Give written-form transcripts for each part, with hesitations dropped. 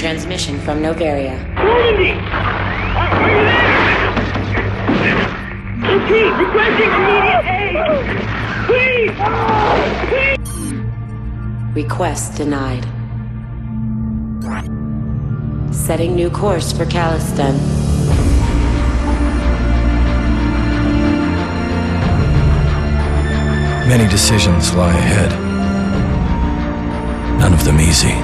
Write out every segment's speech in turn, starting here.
transmission from Noveria. Normandy! Are you there? Repeat, requesting immediate aid! Please! Request denied. Setting new course for Caliston. Many decisions lie ahead. None of them easy.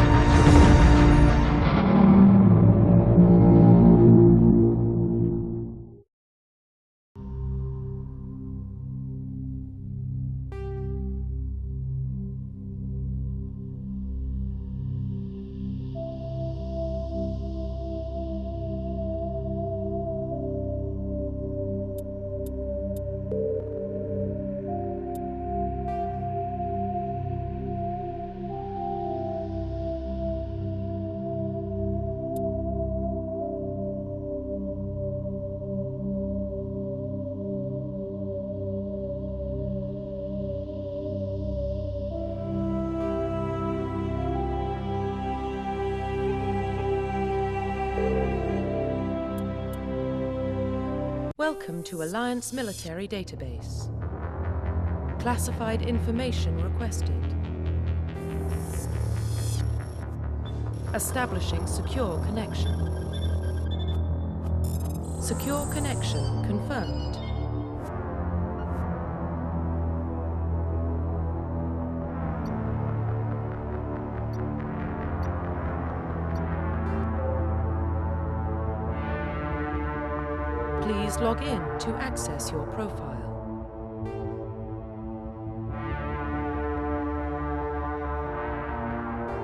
Welcome to Alliance Military Database. Classified information requested. Establishing secure connection. Secure connection confirmed. Please log in to access your profile.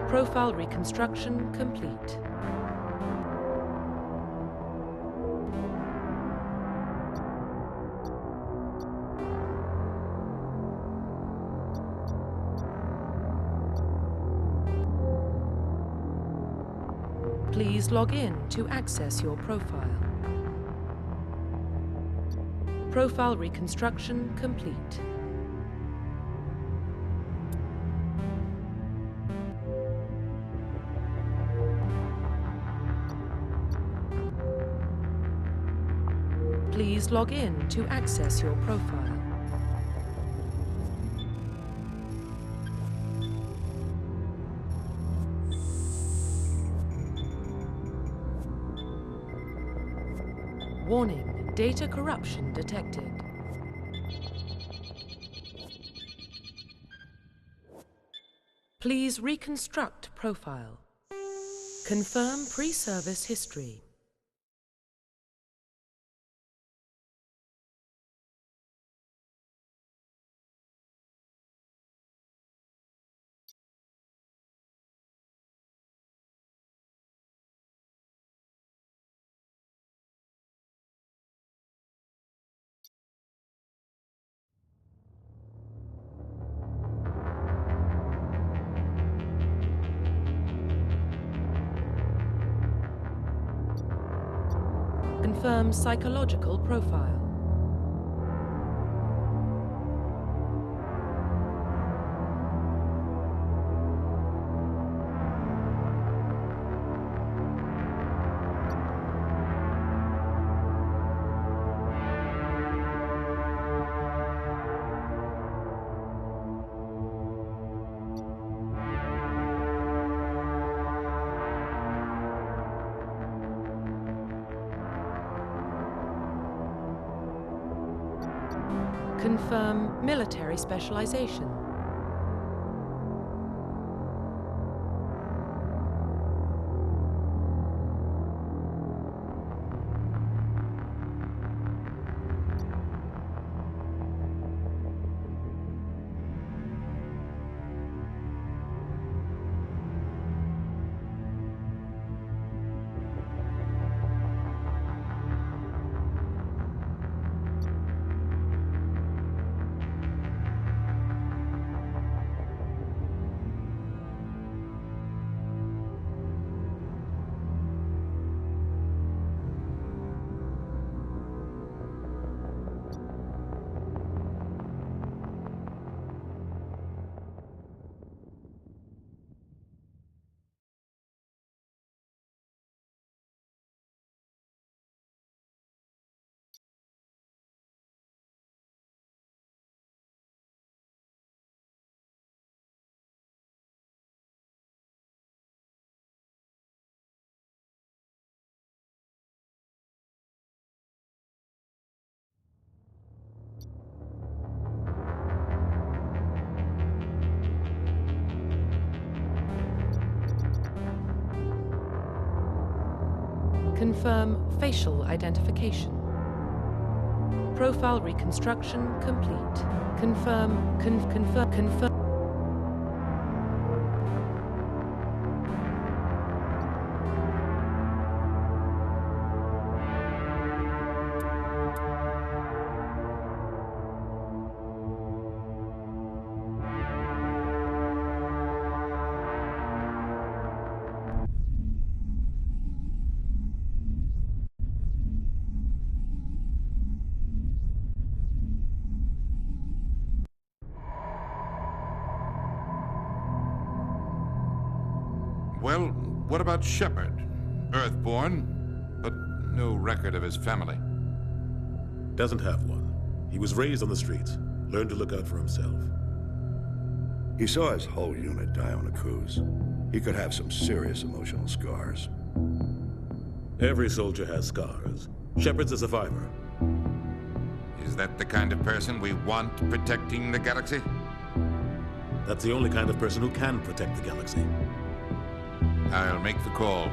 Profile reconstruction complete. Please log in to access your profile. Profile reconstruction complete. Please log in to access your profile. Warning. Data corruption detected. Please reconstruct profile. Confirm pre-service history. Confirm psychological profile. Confirm military specialization. Confirm facial identification. Profile reconstruction complete. Confirm. Well, what about Shepard? Earthborn, but no record of his family. Doesn't have one. He was raised on the streets. Learned to look out for himself. He saw his whole unit die on a cruise. He could have some serious emotional scars. Every soldier has scars. Shepard's a survivor. Is that the kind of person we want protecting the galaxy? That's the only kind of person who can protect the galaxy. I'll make the call.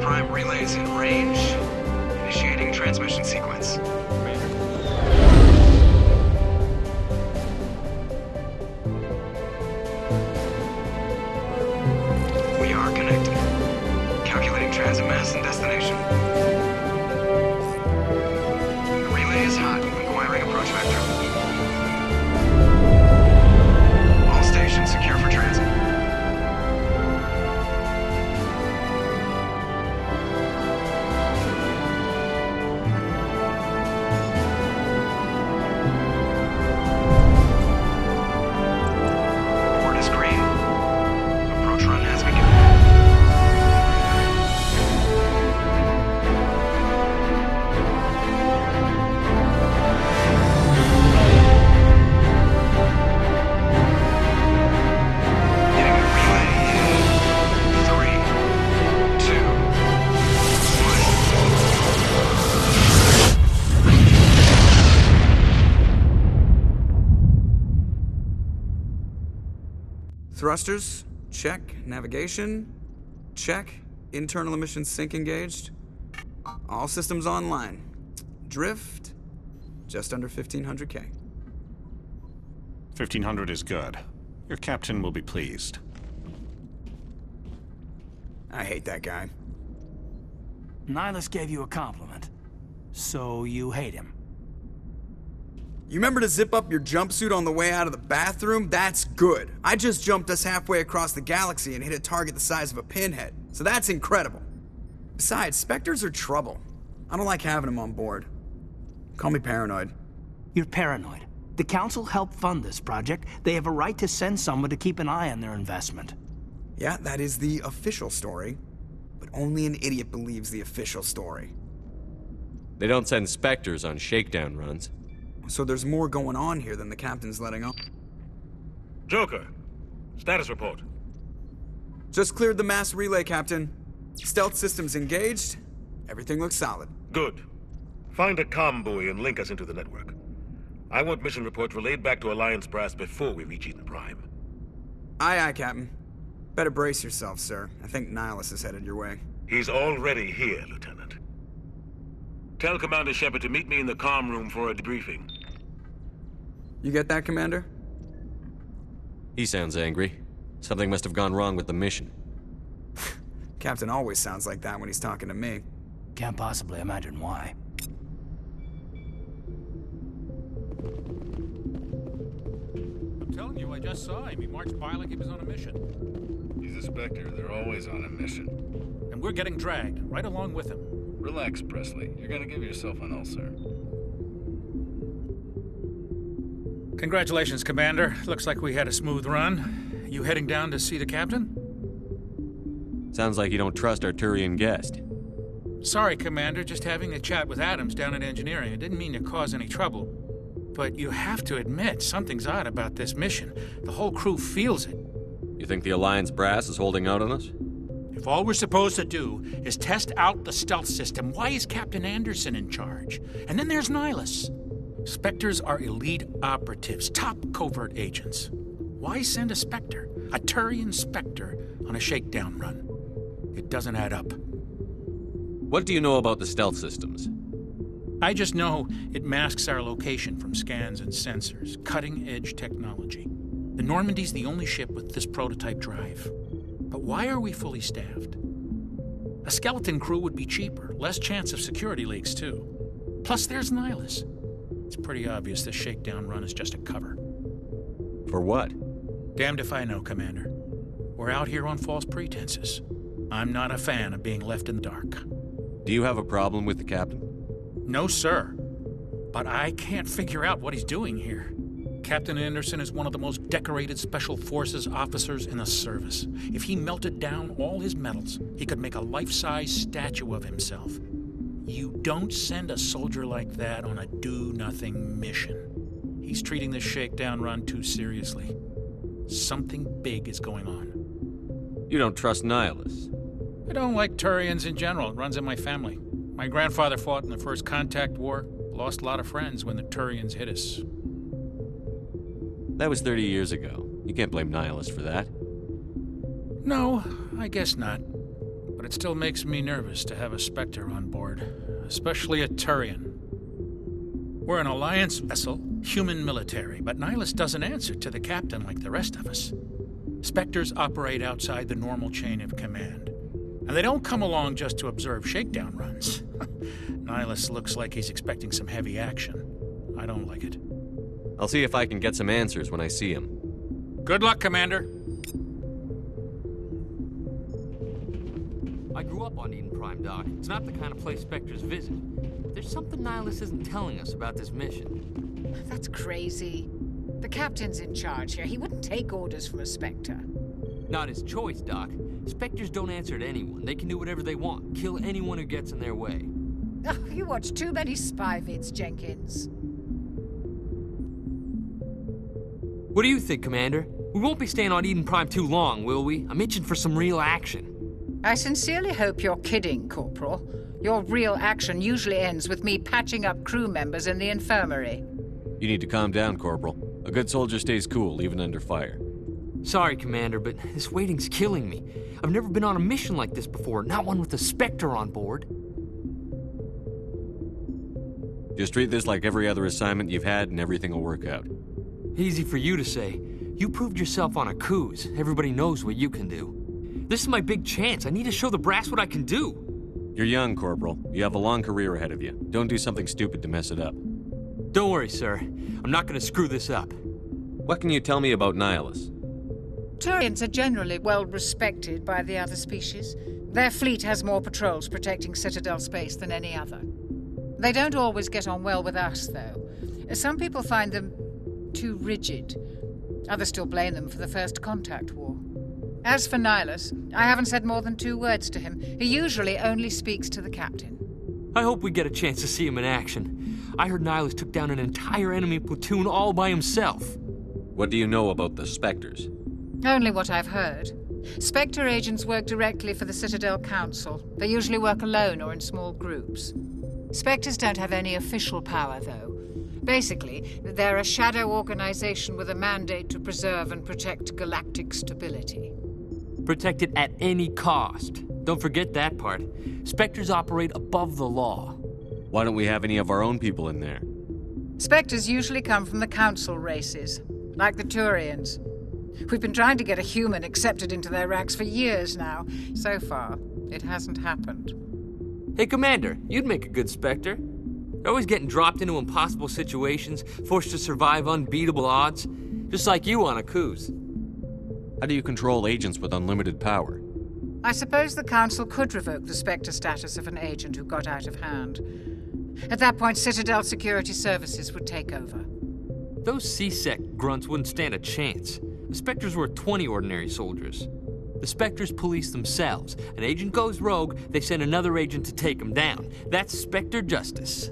Prime relays in range. Initiating transmission sequence. We are connected. Calculating transit mass and destination. The relay is hot. Inquiring approach vector. All stations secure for transit. Thrusters, check. Navigation, check. Internal emission sync engaged. All systems online. Drift, just under 1500K. 1500 is good. Your captain will be pleased. I hate that guy. Ilos gave you a compliment. So you hate him. You remember to zip up your jumpsuit on the way out of the bathroom? That's good. I just jumped us halfway across the galaxy and hit a target the size of a pinhead. So that's incredible. Besides, Spectres are trouble. I don't like having them on board. Call me paranoid. You're paranoid. The Council helped fund this project. They have a right to send someone to keep an eye on their investment. Yeah, that is the official story. But only an idiot believes the official story. They don't send Spectres on shakedown runs. So there's more going on here than the captain's letting on. Joker, status report. Just cleared the mass relay, Captain. Stealth systems engaged. Everything looks solid. Good. Find a comm buoy and link us into the network. I want mission reports relayed back to Alliance brass before we reach Eden Prime. Aye, aye, Captain. Better brace yourself, sir. I think Ilos is headed your way. He's already here, Lieutenant. Tell Commander Shepard to meet me in the comm room for a debriefing. You get that, Commander? He sounds angry. Something must have gone wrong with the mission. Captain always sounds like that when he's talking to me. Can't possibly imagine why. I'm telling you, I just saw him. He marched by like he was on a mission. He's a Spectre. They're always on a mission. And we're getting dragged, right along with him. Relax, Presley. You're gonna give yourself an ulcer. Congratulations, Commander. Looks like we had a smooth run. You heading down to see the captain? Sounds like you don't trust our Turian guest. Sorry, Commander, just having a chat with Adams down at engineering. I didn't mean to cause any trouble. But you have to admit, something's odd about this mission. The whole crew feels it. You think the Alliance brass is holding out on us? If all we're supposed to do is test out the stealth system, why is Captain Anderson in charge? And then there's Nihilus. Spectres are elite operatives, top covert agents. Why send a Spectre, a Turian Spectre, on a shakedown run? It doesn't add up. What do you know about the stealth systems? I just know it masks our location from scans and sensors. Cutting-edge technology. The Normandy's the only ship with this prototype drive. But why are we fully staffed? A skeleton crew would be cheaper, less chance of security leaks, too. Plus, there's Nihilus. It's pretty obvious this shakedown run is just a cover. For what? Damned if I know, Commander. We're out here on false pretenses. I'm not a fan of being left in the dark. Do you have a problem with the captain? No, sir. But I can't figure out what he's doing here. Captain Anderson is one of the most decorated Special Forces officers in the service. If he melted down all his medals, he could make a life-size statue of himself. You don't send a soldier like that on a do-nothing mission. He's treating this shakedown run too seriously. Something big is going on. You don't trust Nihilus? I don't like Turians in general. It runs in my family. My grandfather fought in the First Contact War, lost a lot of friends when the Turians hit us. That was 30 years ago. You can't blame Nihilus for that. No, I guess not. But it still makes me nervous to have a Spectre on board, especially a Turian. We're an Alliance vessel, human military, but Nihilus doesn't answer to the captain like the rest of us. Spectres operate outside the normal chain of command. And they don't come along just to observe shakedown runs. Nihilus looks like he's expecting some heavy action. I don't like it. I'll see if I can get some answers when I see him. Good luck, Commander. I grew up on Eden Prime, Doc. It's not the kind of place Spectres visit. There's something Nihilus isn't telling us about this mission. That's crazy. The captain's in charge here. He wouldn't take orders from a Spectre. Not his choice, Doc. Spectres don't answer to anyone. They can do whatever they want. Kill anyone who gets in their way. Oh, you watch too many spy vids, Jenkins. What do you think, Commander? We won't be staying on Eden Prime too long, will we? I'm itching for some real action. I sincerely hope you're kidding, Corporal. Your real action usually ends with me patching up crew members in the infirmary. You need to calm down, Corporal. A good soldier stays cool, even under fire. Sorry, Commander, but this waiting's killing me. I've never been on a mission like this before, not one with a Spectre on board. Just treat this like every other assignment you've had and everything will work out. Easy for you to say. You proved yourself on a cruise. Everybody knows what you can do. This is my big chance. I need to show the brass what I can do. You're young, Corporal. You have a long career ahead of you. Don't do something stupid to mess it up. Don't worry, sir. I'm not going to screw this up. What can you tell me about Nihilus? Turians are generally well respected by the other species. Their fleet has more patrols protecting Citadel space than any other. They don't always get on well with us, though. Some people find them too rigid. Others still blame them for the First Contact War. As for Nihilus, I haven't said more than 2 words to him. He usually only speaks to the captain. I hope we get a chance to see him in action. I heard Nihilus took down an entire enemy platoon all by himself. What do you know about the Spectres? Only what I've heard. Spectre agents work directly for the Citadel Council. They usually work alone or in small groups. Spectres don't have any official power, though. Basically, they're a shadow organization with a mandate to preserve and protect galactic stability. Protect it at any cost. Don't forget that part. Spectres operate above the law. Why don't we have any of our own people in there? Spectres usually come from the Council races, like the Turians. We've been trying to get a human accepted into their ranks for years now. So far, it hasn't happened. Hey, Commander, you'd make a good Spectre. They're always getting dropped into impossible situations, forced to survive unbeatable odds, just like you on a cruise. How do you control agents with unlimited power? I suppose the Council could revoke the Spectre status of an agent who got out of hand. At that point, Citadel Security Services would take over. Those C-Sec grunts wouldn't stand a chance. The Spectres were 20 ordinary soldiers. The Spectres police themselves. An agent goes rogue, they send another agent to take him down. That's Spectre justice.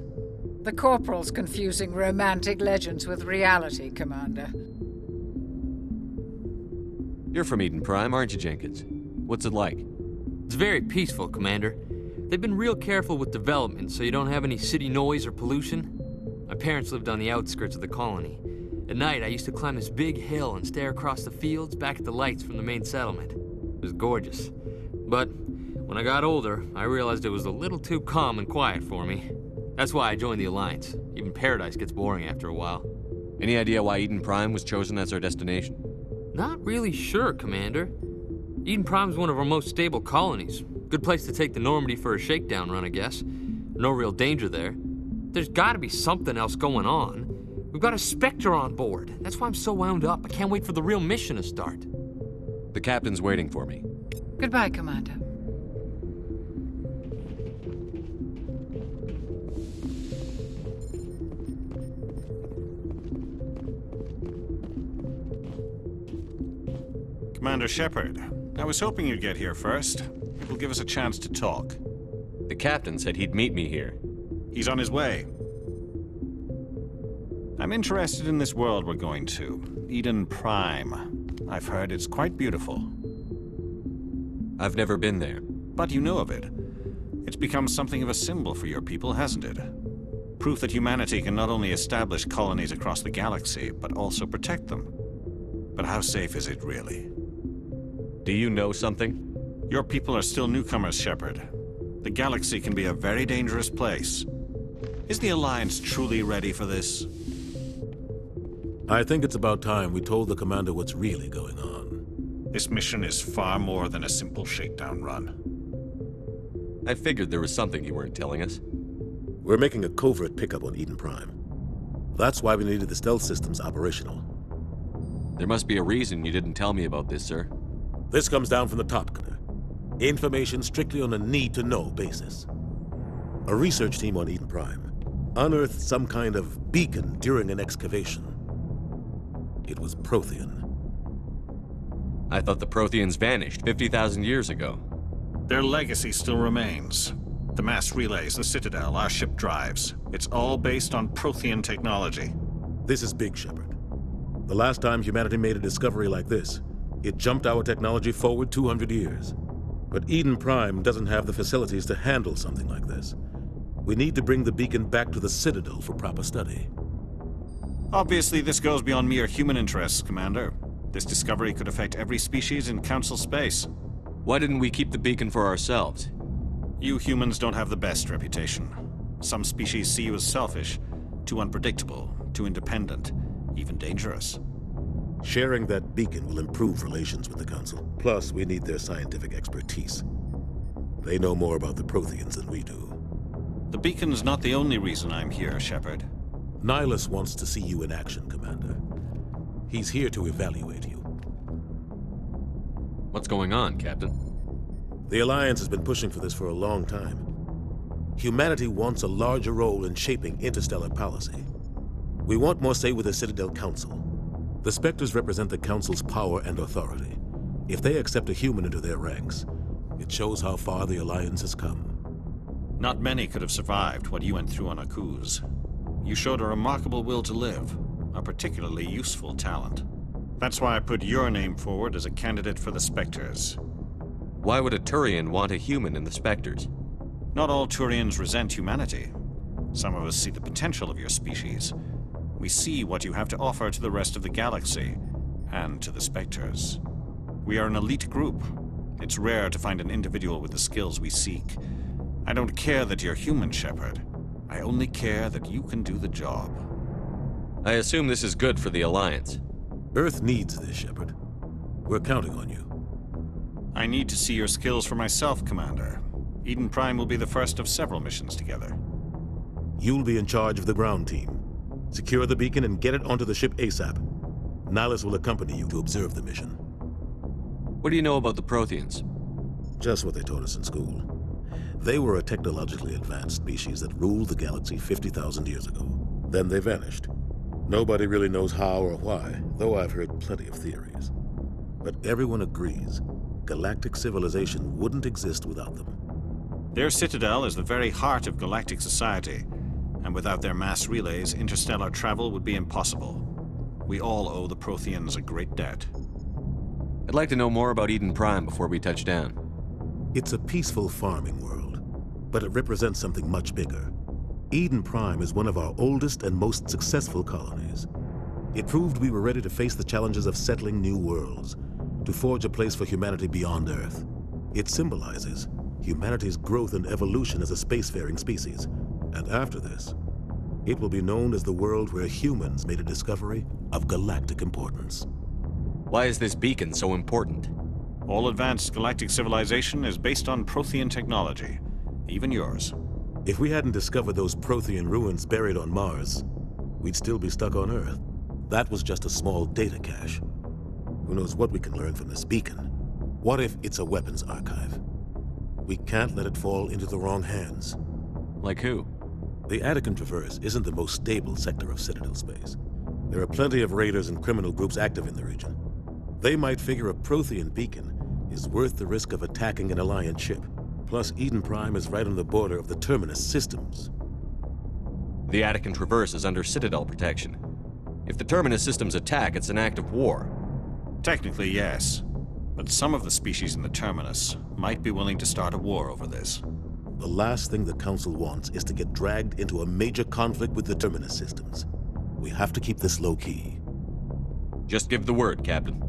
The Corporal's confusing romantic legends with reality, Commander. You're from Eden Prime, aren't you, Jenkins? What's it like? It's very peaceful, Commander. They've been real careful with development, so you don't have any city noise or pollution. My parents lived on the outskirts of the colony. At night, I used to climb this big hill and stare across the fields back at the lights from the main settlement. It was gorgeous. But when I got older, I realized it was a little too calm and quiet for me. That's why I joined the Alliance. Even Paradise gets boring after a while. Any idea why Eden Prime was chosen as our destination? Not really sure, Commander. Eden Prime's one of our most stable colonies. Good place to take the Normandy for a shakedown run, I guess. No real danger there. There's gotta be something else going on. We've got a Spectre on board. That's why I'm so wound up. I can't wait for the real mission to start. The captain's waiting for me. Goodbye, Commander. Commander Shepard, I was hoping you'd get here first. It will give us a chance to talk. The captain said he'd meet me here. He's on his way. I'm interested in this world we're going to, Eden Prime. I've heard it's quite beautiful. I've never been there. But you know of it. It's become something of a symbol for your people, hasn't it? Proof that humanity can not only establish colonies across the galaxy, but also protect them. But how safe is it, really? Do you know something? Your people are still newcomers, Shepard. The galaxy can be a very dangerous place. Is the Alliance truly ready for this? I think it's about time we told the Commander what's really going on. This mission is far more than a simple shakedown run. I figured there was something you weren't telling us. We're making a covert pickup on Eden Prime. That's why we needed the stealth systems operational. There must be a reason you didn't tell me about this, sir. This comes down from the top, Gunner. Information strictly on a need-to-know basis. A research team on Eden Prime unearthed some kind of beacon during an excavation. It was Prothean. I thought the Protheans vanished 50,000 years ago. Their legacy still remains. The mass relays, the Citadel, our ship drives. It's all based on Prothean technology. This is big, Shepard. The last time humanity made a discovery like this, it jumped our technology forward 200 years. But Eden Prime doesn't have the facilities to handle something like this. We need to bring the beacon back to the Citadel for proper study. Obviously, this goes beyond mere human interests, Commander. This discovery could affect every species in Council space. Why didn't we keep the beacon for ourselves? You humans don't have the best reputation. Some species see you as selfish, too unpredictable, too independent, even dangerous. Sharing that beacon will improve relations with the Council. Plus, we need their scientific expertise. They know more about the Protheans than we do. The beacon's not the only reason I'm here, Shepard. Ilos wants to see you in action, Commander. He's here to evaluate you. What's going on, Captain? The Alliance has been pushing for this for a long time. Humanity wants a larger role in shaping interstellar policy. We want more say with the Citadel Council. The Spectres represent the Council's power and authority. If they accept a human into their ranks, it shows how far the Alliance has come. Not many could have survived what you went through on Akuz. You showed a remarkable will to live, a particularly useful talent. That's why I put your name forward as a candidate for the Spectres. Why would a Turian want a human in the Spectres? Not all Turians resent humanity. Some of us see the potential of your species. We see what you have to offer to the rest of the galaxy, and to the Spectres. We are an elite group. It's rare to find an individual with the skills we seek. I don't care that you're human, Shepard. I only care that you can do the job. I assume this is good for the Alliance. Earth needs this, Shepard. We're counting on you. I need to see your skills for myself, Commander. Eden Prime will be the first of several missions together. You'll be in charge of the ground team. Secure the beacon and get it onto the ship ASAP. Ilos will accompany you to observe the mission. What do you know about the Protheans? Just what they taught us in school. They were a technologically advanced species that ruled the galaxy 50,000 years ago. Then they vanished. Nobody really knows how or why, though I've heard plenty of theories. But everyone agrees galactic civilization wouldn't exist without them. Their Citadel is the very heart of galactic society, and without their mass relays, interstellar travel would be impossible. We all owe the Protheans a great debt. I'd like to know more about Eden Prime before we touch down. It's a peaceful farming world, but it represents something much bigger. Eden Prime is one of our oldest and most successful colonies. It proved we were ready to face the challenges of settling new worlds, to forge a place for humanity beyond Earth. It symbolizes humanity's growth and evolution as a spacefaring species. And after this, it will be known as the world where humans made a discovery of galactic importance. Why is this beacon so important? All advanced galactic civilization is based on Prothean technology, even yours. If we hadn't discovered those Prothean ruins buried on Mars, we'd still be stuck on Earth. That was just a small data cache. Who knows what we can learn from this beacon? What if it's a weapons archive? We can't let it fall into the wrong hands. Like who? The Attican Traverse isn't the most stable sector of Citadel space. There are plenty of raiders and criminal groups active in the region. They might figure a Prothean beacon is worth the risk of attacking an Alliance ship. Plus, Eden Prime is right on the border of the Terminus systems. The Attican Traverse is under Citadel protection. If the Terminus systems attack, it's an act of war. Technically, yes. But some of the species in the Terminus might be willing to start a war over this. The last thing the Council wants is to get dragged into a major conflict with the Terminus systems. We have to keep this low-key. Just give the word, Captain.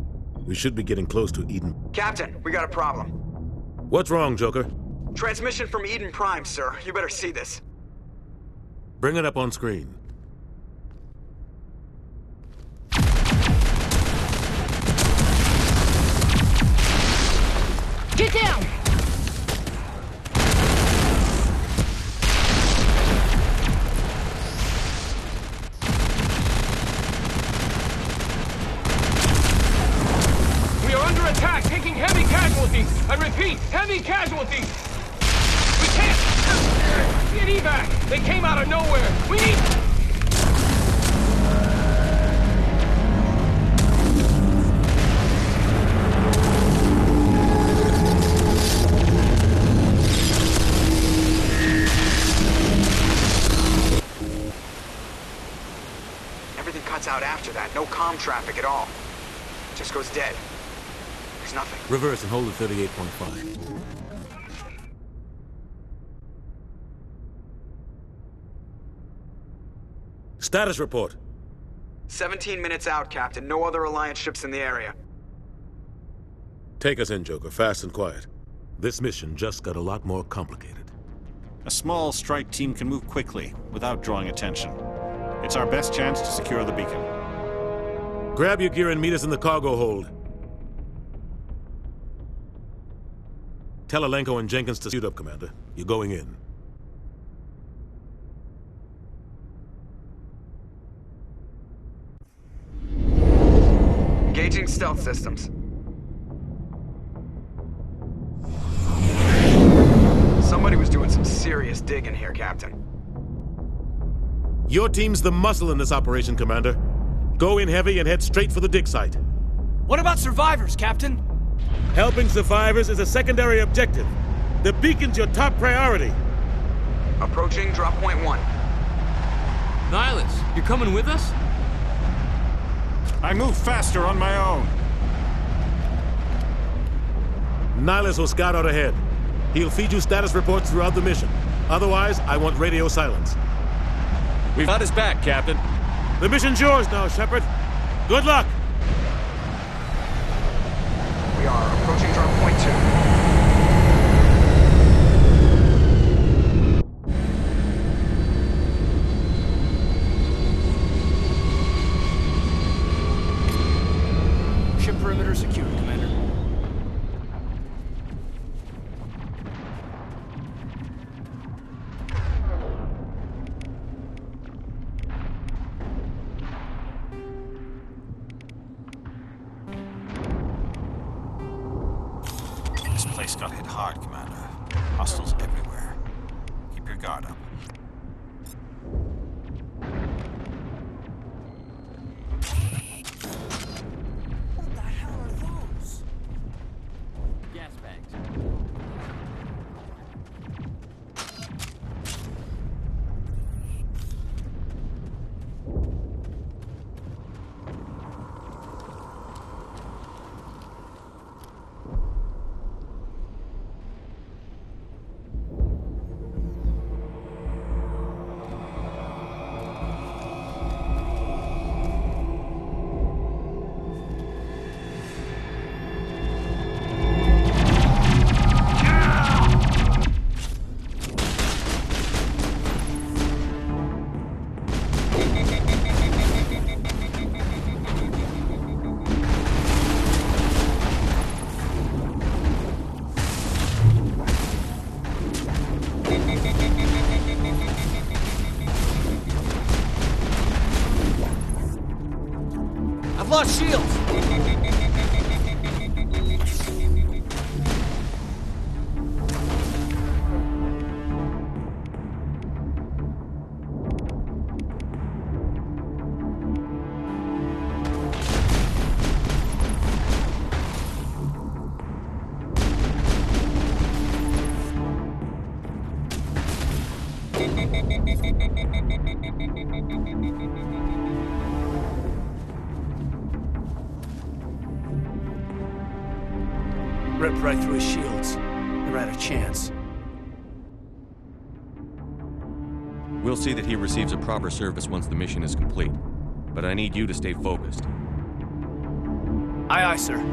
We should be getting close to Eden. Captain, we got a problem. What's wrong, Joker? Transmission from Eden Prime, sir. You better see this. Bring it up on screen. Get down! We are under attack, taking heavy casualties. I repeat, heavy casualties. We can't get evac. They came out of nowhere. We need... Everything cuts out after that. No comm traffic at all. Just goes dead. There's nothing. Reverse and hold at 38.5. Status report. 17 minutes out, Captain. No other Alliance ships in the area. Take us in, Joker, fast and quiet. This mission just got a lot more complicated. A small strike team can move quickly, without drawing attention. It's our best chance to secure the beacon. Grab your gear and meet us in the cargo hold. Tell Alenko and Jenkins to suit up, Commander. You're going in. Engaging stealth systems. Somebody was doing some serious digging here, Captain. Your team's the muscle in this operation, Commander. Go in heavy and head straight for the dig site. What about survivors, Captain? Helping survivors is a secondary objective. The beacon's your top priority. Approaching drop point 1. Ilos, you're coming with us? I move faster on my own. Nihilus will scout out ahead. He'll feed you status reports throughout the mission. Otherwise, I want radio silence. We've got his back, Captain. The mission's yours now, Shepard. Good luck! We are approaching drop point 2. Ship perimeter secured, Commander. This place got hit hard, Commander. Hostiles everywhere. Keep your guard up. got shields! Ripped right through his shields. Never had a chance. We'll see that he receives a proper service once the mission is complete. But I need you to stay focused. Aye, aye, sir.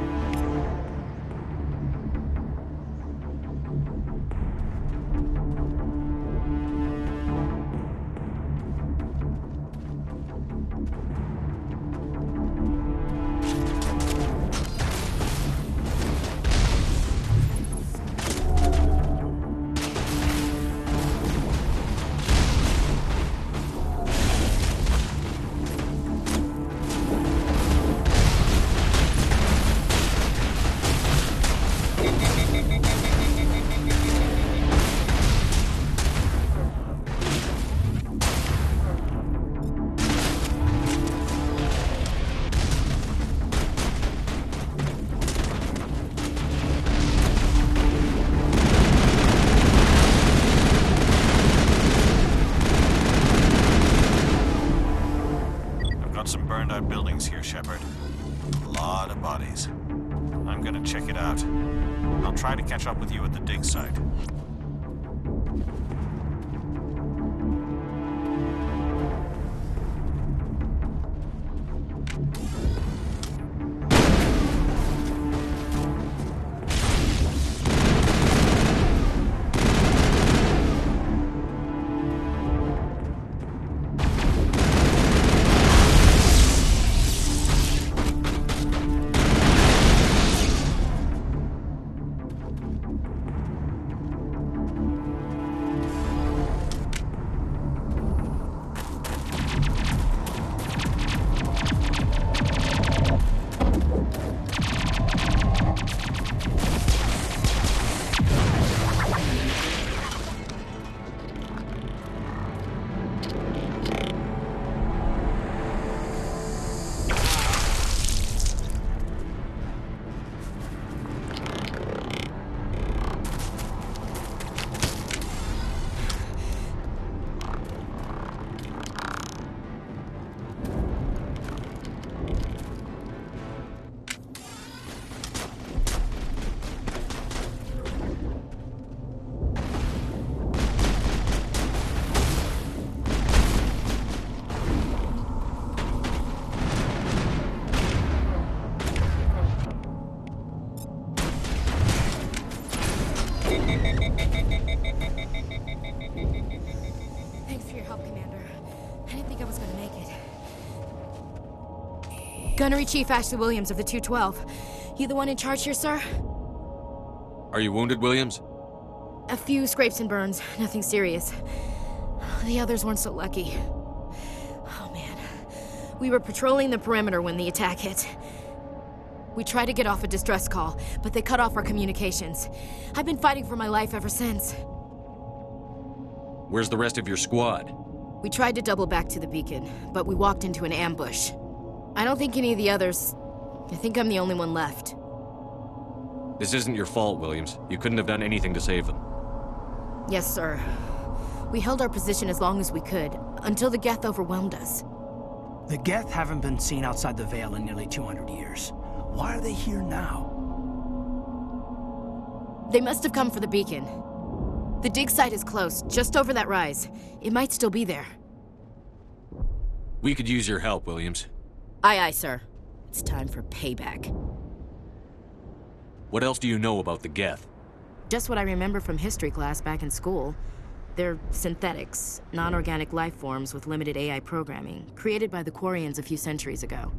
Buildings here, Shepard. A lot of bodies. I'm gonna check it out. I'll try to catch up with you at the dig site. Thanks for your help, Commander. I didn't think I was gonna make it. Gunnery Chief Ashley Williams of the 212. You the one in charge here, sir? Are you wounded, Williams? A few scrapes and burns, nothing serious. The others weren't so lucky. Oh man. We were patrolling the perimeter when the attack hit. We tried to get off a distress call, but they cut off our communications. I've been fighting for my life ever since. Where's the rest of your squad? We tried to double back to the beacon, but we walked into an ambush. I don't think any of the others... I think I'm the only one left. This isn't your fault, Williams. You couldn't have done anything to save them. Yes, sir. We held our position as long as we could, until the Geth overwhelmed us. The Geth haven't been seen outside the Veil in nearly 200 years. Why are they here now? They must have come for the beacon. The dig site is close, just over that rise. It might still be there. We could use your help, Williams. Aye, aye, sir. It's time for payback. What else do you know about the Geth? Just what I remember from history class back in school. They're synthetics, non-organic life forms with limited AI programming, created by the Quarians a few centuries ago.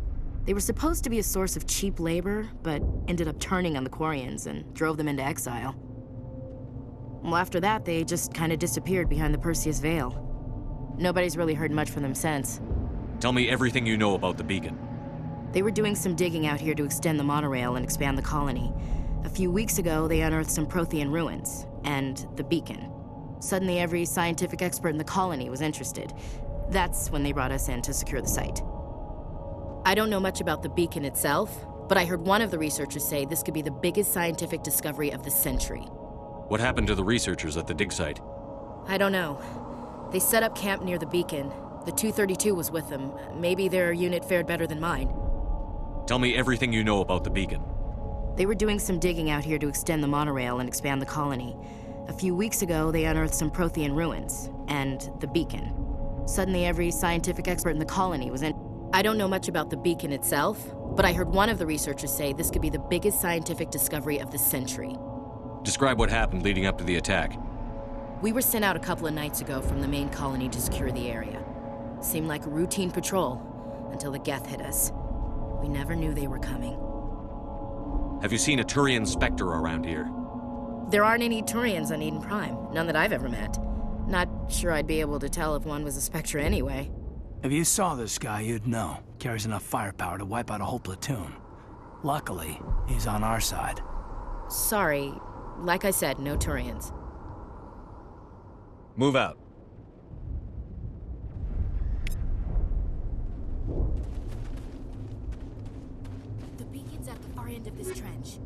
They were supposed to be a source of cheap labor, but ended up turning on the Quarians and drove them into exile. Well, after that, they just kind of disappeared behind the Perseus Veil. Nobody's really heard much from them since. Tell me everything you know about the beacon. They were doing some digging out here to extend the monorail and expand the colony. A few weeks ago, they unearthed some Prothean ruins, and the beacon. Suddenly, every scientific expert in the colony was interested. That's when they brought us in to secure the site. I don't know much about the beacon itself, but I heard one of the researchers say this could be the biggest scientific discovery of the century. What happened to the researchers at the dig site? I don't know. They set up camp near the beacon. The 232 was with them. Maybe their unit fared better than mine. Tell me everything you know about the beacon. They were doing some digging out here to extend the monorail and expand the colony. A few weeks ago, they unearthed some Prothean ruins, and the beacon. Suddenly, every scientific expert in the colony was in. I don't know much about the beacon itself, but I heard one of the researchers say this could be the biggest scientific discovery of the century. Describe what happened leading up to the attack. We were sent out a couple of nights ago from the main colony to secure the area. Seemed like a routine patrol, until the Geth hit us. We never knew they were coming. Have you seen a Turian Spectre around here? There aren't any Turians on Eden Prime, none that I've ever met. Not sure I'd be able to tell if one was a Spectre anyway. If you saw this guy, you'd know. Carries enough firepower to wipe out a whole platoon. Luckily, he's on our side. Sorry. Like I said, no Turians. Move out. The beacon's at the far end of this trench.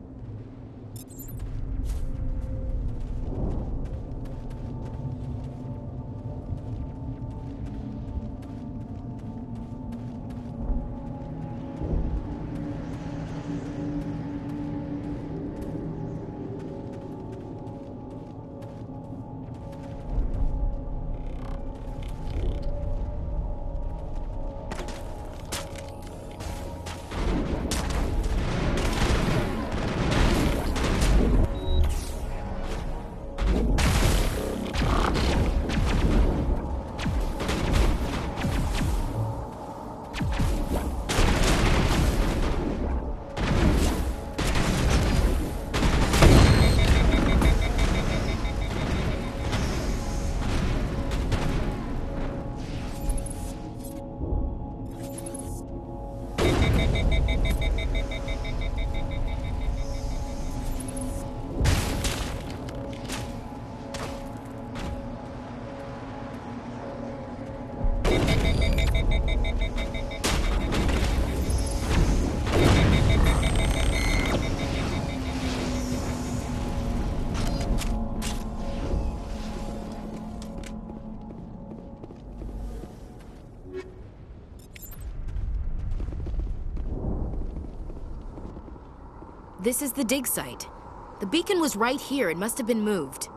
This is the dig site. The beacon was right here. It must have been moved.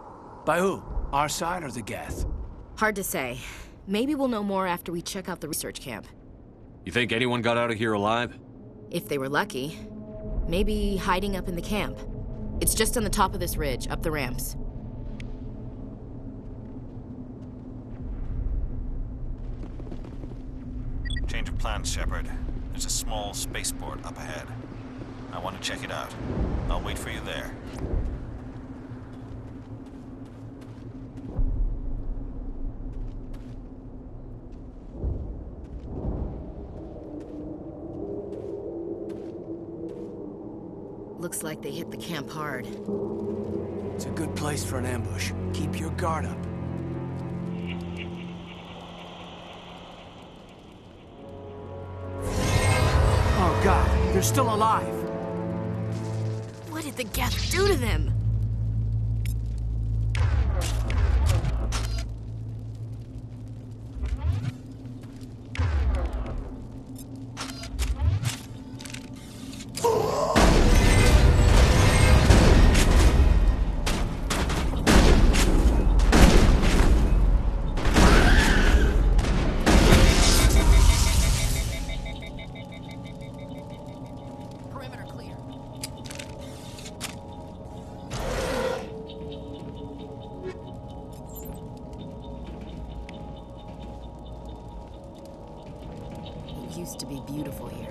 By who? Our side or the Geth? Hard to say. Maybe we'll know more after we check out the research camp. You think anyone got out of here alive? If they were lucky. Maybe hiding up in the camp. It's just on the top of this ridge, up the ramps. Change of plans, Shepard. There's a small spaceport up ahead. I want to check it out. I'll wait for you there. Looks like they hit the camp hard. It's a good place for an ambush. Keep your guard up. Oh God, they're still alive. What did the Geth do to them? Used to be beautiful here.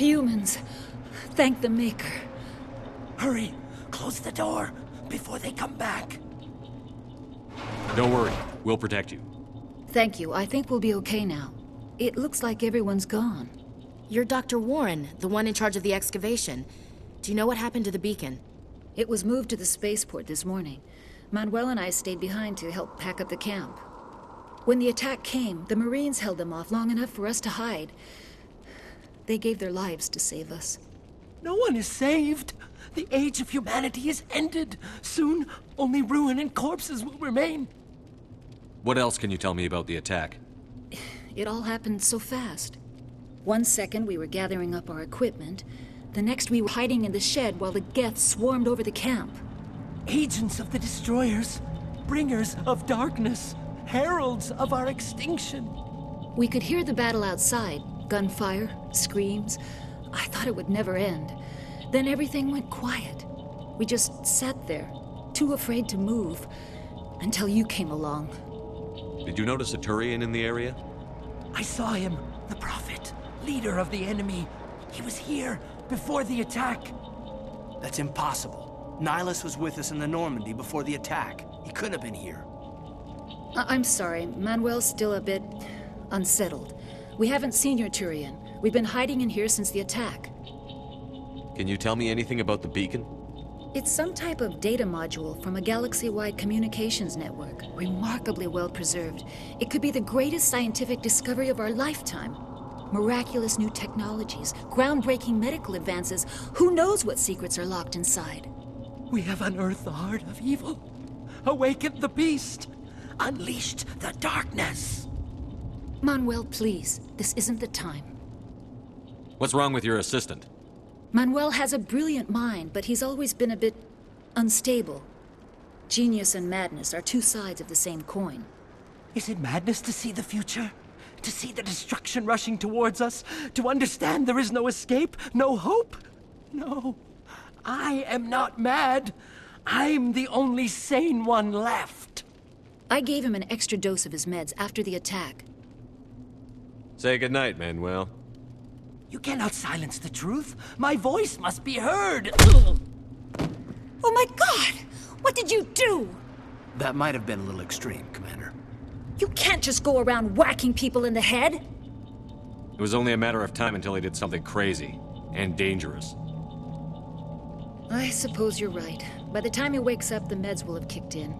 humans. Thank the Maker. Hurry! Close the door before they come back. Don't worry. We'll protect you. Thank you. I think we'll be okay now. It looks like everyone's gone. You're Dr. Warren, the one in charge of the excavation. Do you know what happened to the beacon? It was moved to the spaceport this morning. Manuel and I stayed behind to help pack up the camp. When the attack came, the Marines held them off long enough for us to hide. They gave their lives to save us. No one is saved. The age of humanity is ended. Soon, only ruin and corpses will remain. What else can you tell me about the attack? It all happened so fast. 1 second we were gathering up our equipment. The next we were hiding in the shed while the Geth swarmed over the camp. Agents of the destroyers, bringers of darkness, heralds of our extinction. We could hear the battle outside. Gunfire, screams. I thought it would never end. Then everything went quiet. We just sat there, too afraid to move, until you came along. Did you notice a Turian in the area? I saw him, the Prophet, leader of the enemy. He was here before the attack. That's impossible. Ilos was with us in the Normandy before the attack. He couldn't have been here. I'm sorry. Manuel's still a bit unsettled. We haven't seen your Turian. We've been hiding in here since the attack. Can you tell me anything about the beacon? It's some type of data module from a galaxy-wide communications network, remarkably well preserved. It could be the greatest scientific discovery of our lifetime. Miraculous new technologies, groundbreaking medical advances. Who knows what secrets are locked inside? We have unearthed the heart of evil, awakened the beast, unleashed the darkness. Manuel, please. This isn't the time. What's wrong with your assistant? Manuel has a brilliant mind, but he's always been a bit unstable. Genius and madness are two sides of the same coin. Is it madness to see the future? To see the destruction rushing towards us? To understand there is no escape? No hope? No. I am not mad. I'm the only sane one left. I gave him an extra dose of his meds after the attack. Say goodnight, Manuel. You cannot silence the truth. My voice must be heard. Oh my God! What did you do? That might have been a little extreme, Commander. You can't just go around whacking people in the head. It was only a matter of time until he did something crazy and dangerous. I suppose you're right. By the time he wakes up, the meds will have kicked in.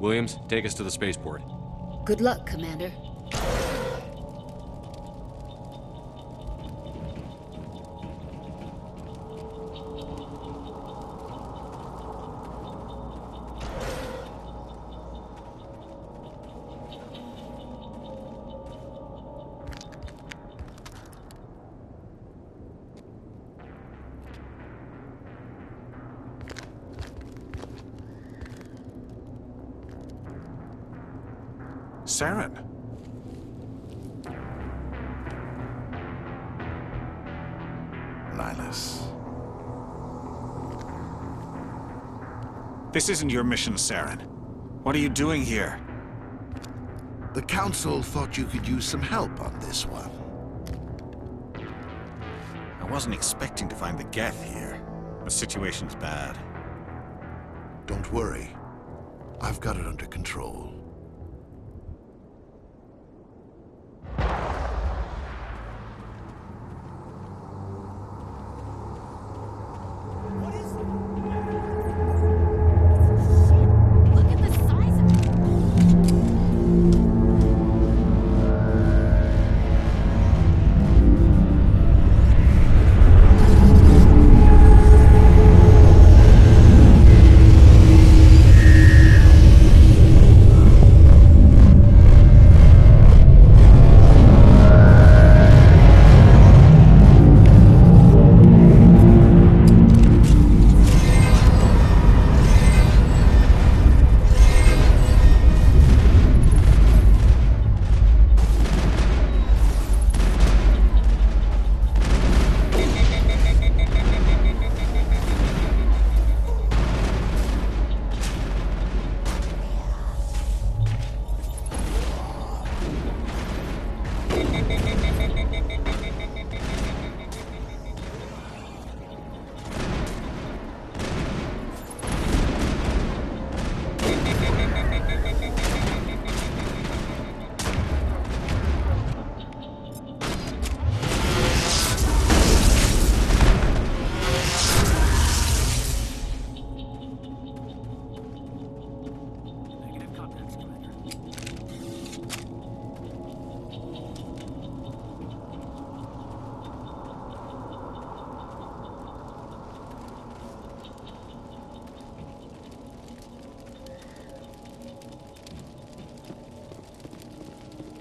Williams, take us to the spaceport. Good luck, Commander. Saren. Ilos. This isn't your mission, Saren. What are you doing here? The Council thought you could use some help on this one. I wasn't expecting to find the Geth here. The situation's bad. Don't worry. I've got it under control.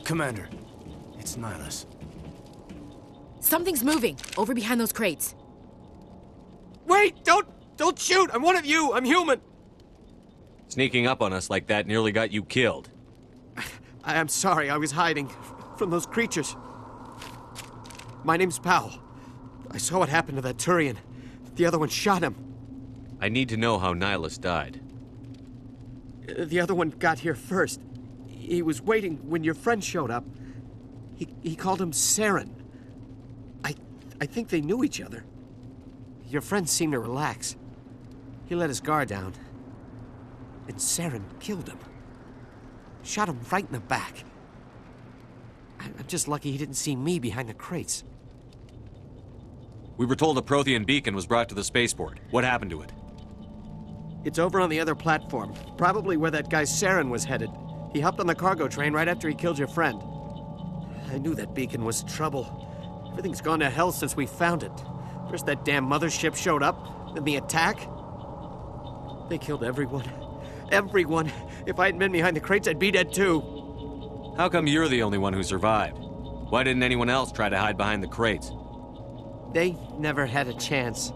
Commander, it's Ilos. Something's moving, over behind those crates. Wait! Don't shoot! I'm one of you! I'm human! Sneaking up on us like that nearly got you killed. I'm sorry, I was hiding from those creatures. My name's Powell. I saw what happened to that Turian. The other one shot him. I need to know how Ilos died. The other one got here first. He was waiting when your friend showed up. He called him Saren. I think they knew each other. Your friend seemed to relax. He let his guard down. And Saren killed him. Shot him right in the back. I'm just lucky he didn't see me behind the crates. We were told a Prothean beacon was brought to the spaceport. What happened to it? It's over on the other platform. Probably where that guy Saren was headed. He hopped on the cargo train right after he killed your friend. I knew that beacon was trouble. Everything's gone to hell since we found it. First that damn mothership showed up, then the attack. They killed everyone. Everyone. If I hadn't been behind the crates, I'd be dead too. How come you're the only one who survived? Why didn't anyone else try to hide behind the crates? They never had a chance.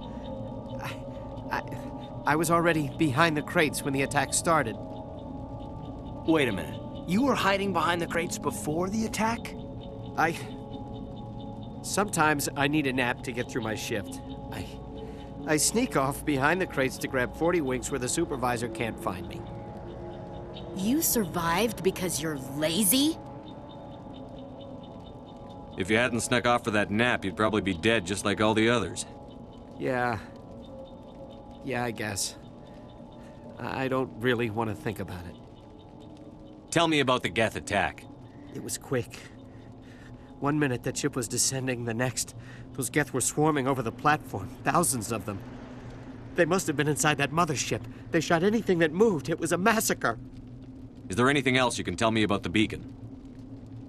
I was already behind the crates when the attack started. Wait a minute. You were hiding behind the crates before the attack? Sometimes I need a nap to get through my shift. I sneak off behind the crates to grab 40 winks where the supervisor can't find me. You survived because you're lazy? If you hadn't snuck off for that nap, you'd probably be dead just like all the others. Yeah, I guess. I don't really want to think about it. Tell me about the Geth attack. It was quick. 1 minute that ship was descending, the next, those Geth were swarming over the platform, thousands of them. They must have been inside that mothership. They shot anything that moved. It was a massacre. Is there anything else you can tell me about the beacon?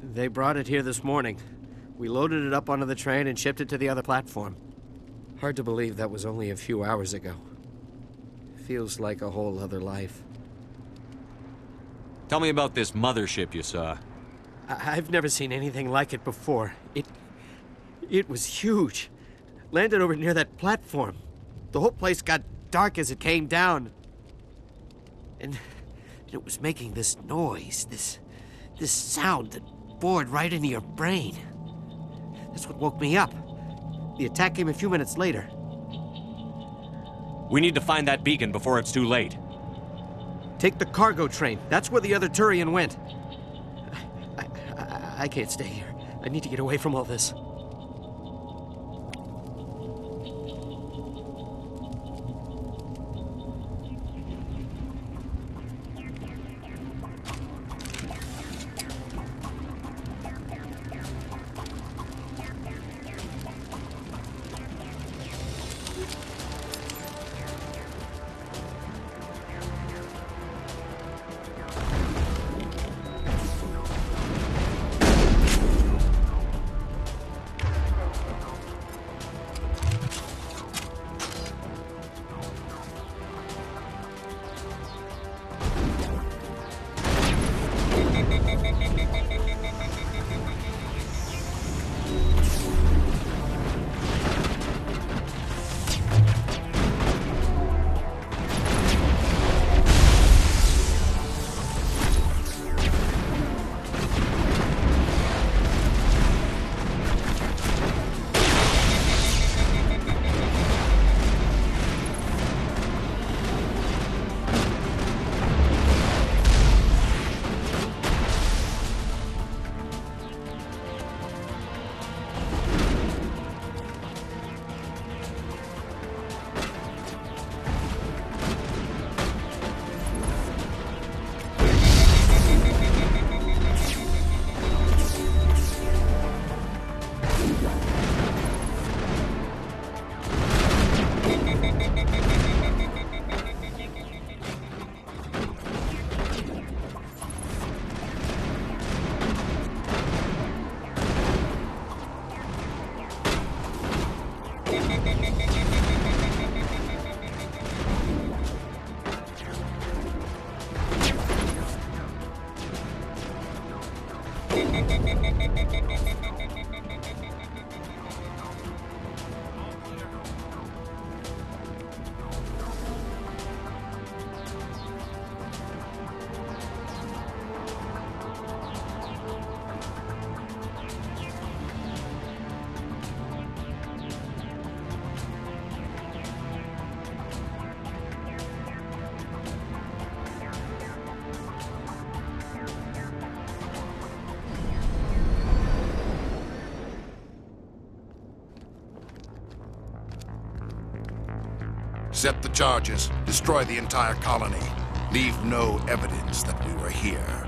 They brought it here this morning. We loaded it up onto the train and shipped it to the other platform. Hard to believe that was only a few hours ago. Feels like a whole other life. Tell me about this mothership you saw. I've never seen anything like it before. It was huge. Landed over near that platform. The whole place got dark as it came down. And it was making this noise, this sound that bored right into your brain. That's what woke me up. The attack came a few minutes later. We need to find that beacon before it's too late. Take the cargo train. That's where the other Turian went. I can't stay here. I need to get away from all this. Set the charges. Destroy the entire colony. Leave no evidence that we were here.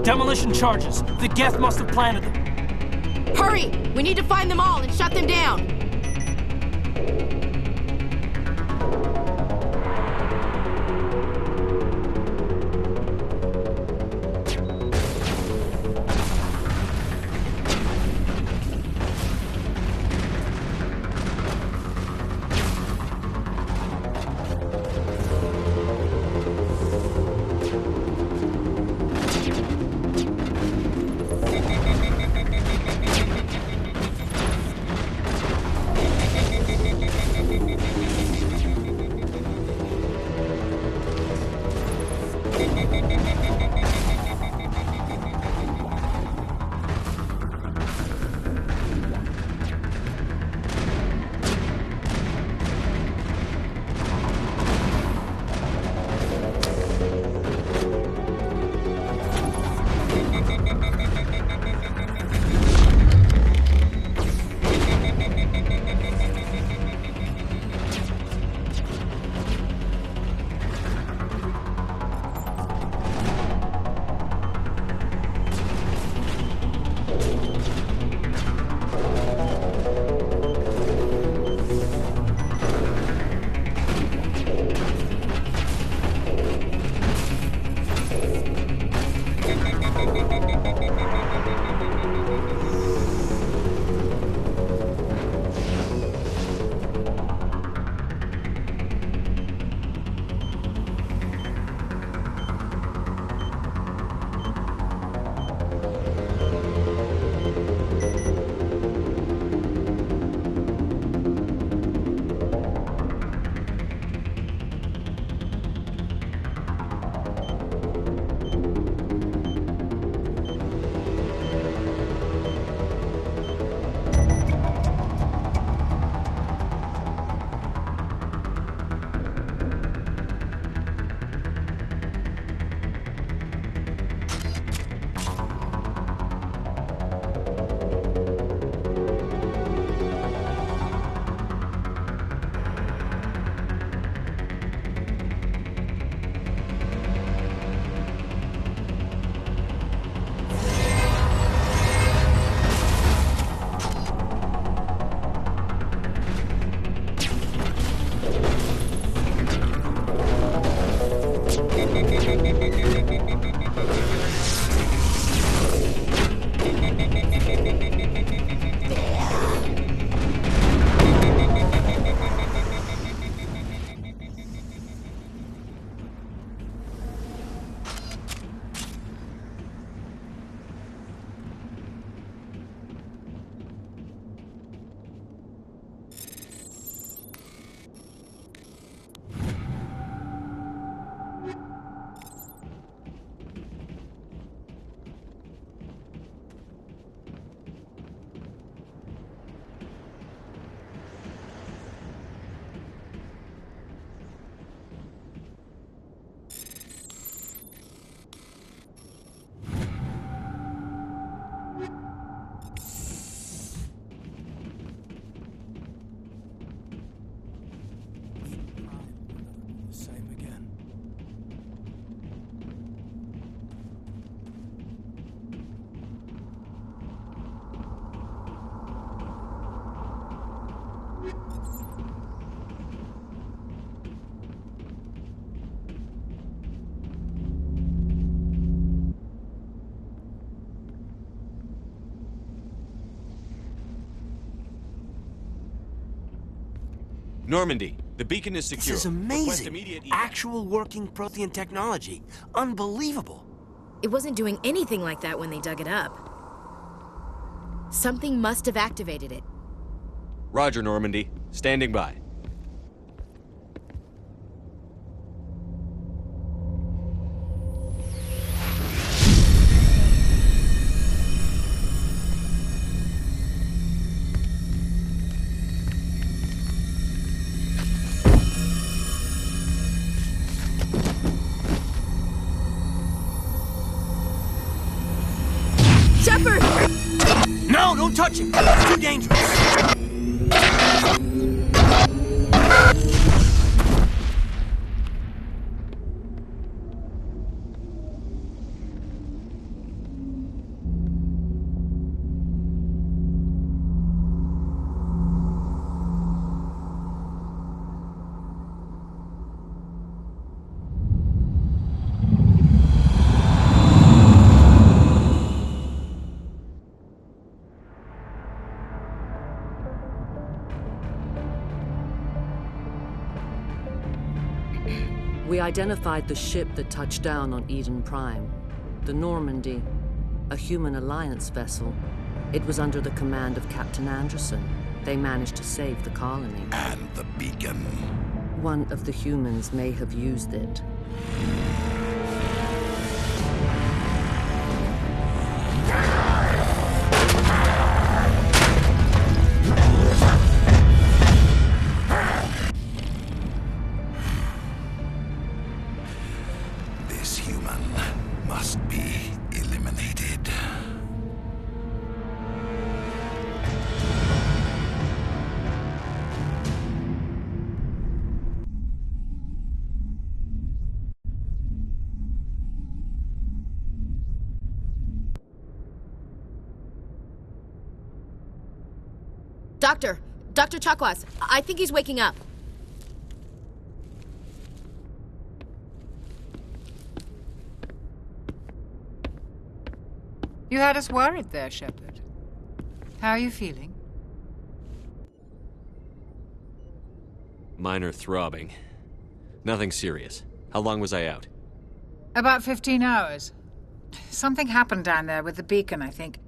Demolition charges. The Geth must have planted them. Hurry! We need to find them all and shut them down! Normandy, the beacon is secure. This is amazing. Actual working Prothean technology. Unbelievable. It wasn't doing anything like that when they dug it up. Something must have activated it. Roger, Normandy. Standing by. Shepard! No, don't touch him! It's too dangerous! We identified the ship that touched down on Eden Prime. The Normandy, a human alliance vessel. It was under the command of Captain Anderson. They managed to save the colony. And the beacon. One of the humans may have used it. This human must be eliminated. Dr. Chakwas, I think he's waking up. You had us worried there, Shepard. How are you feeling? Minor throbbing. Nothing serious. How long was I out? About 15 hours. Something happened down there with the beacon, I think.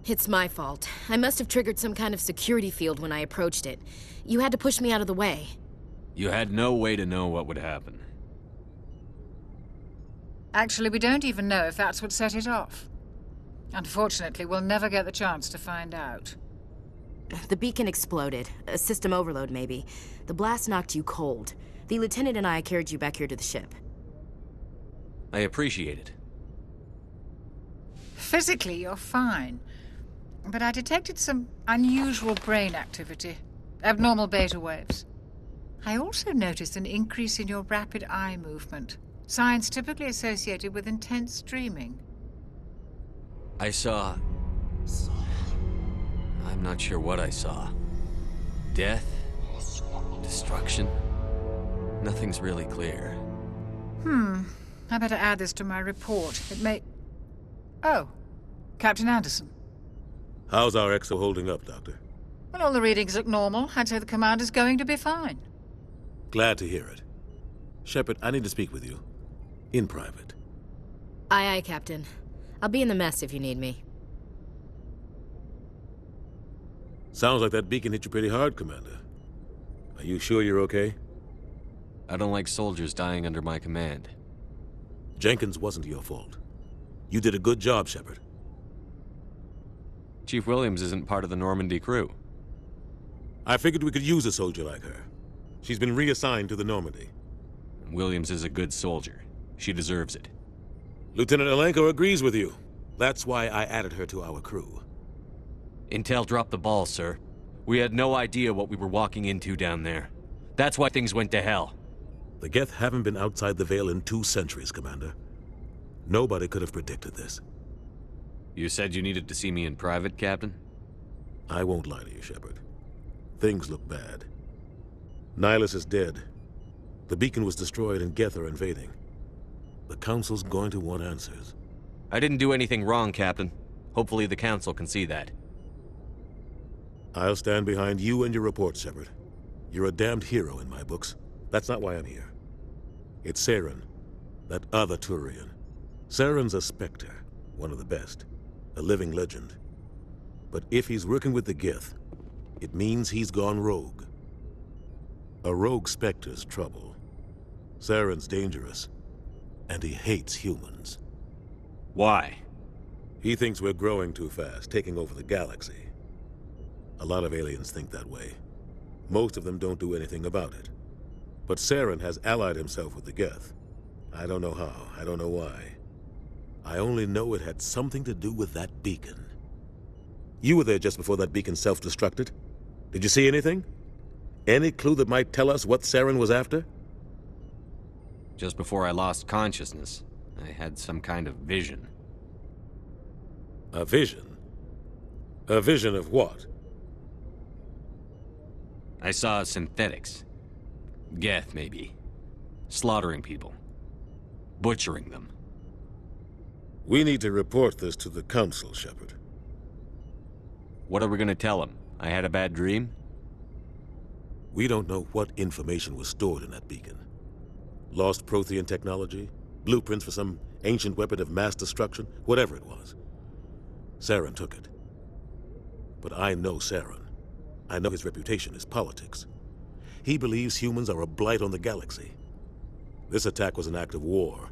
It's my fault. I must have triggered some kind of security field when I approached it. You had to push me out of the way. You had no way to know what would happen. Actually, we don't even know if that's what set it off. Unfortunately, we'll never get the chance to find out. The beacon exploded. A system overload, maybe. The blast knocked you cold. The lieutenant and I carried you back here to the ship. I appreciate it. Physically, you're fine. But I detected some unusual brain activity. Abnormal beta waves. I also noticed an increase in your rapid eye movement. Signs typically associated with intense dreaming. I saw... I'm not sure what I saw. Death? Destruction? Nothing's really clear. I better add this to my report. It may... Oh, Captain Anderson. How's our exo holding up, Doctor? Well, all the readings look normal. I'd say the commander's going to be fine. Glad to hear it. Shepard, I need to speak with you. In private. Aye, aye, Captain. I'll be in the mess if you need me. Sounds like that beacon hit you pretty hard, Commander. Are you sure you're okay? I don't like soldiers dying under my command. Jenkins wasn't your fault. You did a good job, Shepard. Chief Williams isn't part of the Normandy crew. I figured we could use a soldier like her. She's been reassigned to the Normandy. Williams is a good soldier. She deserves it. Lieutenant Alenko agrees with you. That's why I added her to our crew. Intel dropped the ball, sir. We had no idea what we were walking into down there. That's why things went to hell. The Geth haven't been outside the Veil in 2 centuries, Commander. Nobody could have predicted this. You said you needed to see me in private, Captain? I won't lie to you, Shepard. Things look bad. Nihilus is dead. The beacon was destroyed and Geth are invading. The Council's going to want answers. I didn't do anything wrong, Captain. Hopefully the Council can see that. I'll stand behind you and your report, Shepard. You're a damned hero in my books. That's not why I'm here. It's Saren, that other Turian. Saren's a Spectre, one of the best, a living legend. But if he's working with the Geth, it means he's gone rogue. A rogue Spectre's trouble. Saren's dangerous, and he hates humans. Why? He thinks we're growing too fast, taking over the galaxy. A lot of aliens think that way. Most of them don't do anything about it. But Saren has allied himself with the Geth. I don't know how, I don't know why. I only know it had something to do with that beacon. You were there just before that beacon self-destructed. Did you see anything? Any clue that might tell us what Saren was after? Just before I lost consciousness, I had some kind of vision. A vision? A vision of what? I saw synthetics. Geth, maybe. Slaughtering people. Butchering them. We need to report this to the Council, Shepard. What are we gonna tell them? I had a bad dream? We don't know what information was stored in that beacon. Lost Prothean technology? Blueprints for some ancient weapon of mass destruction? Whatever it was. Saren took it. But I know Saren. I know his reputation is politics. He believes humans are a blight on the galaxy. This attack was an act of war.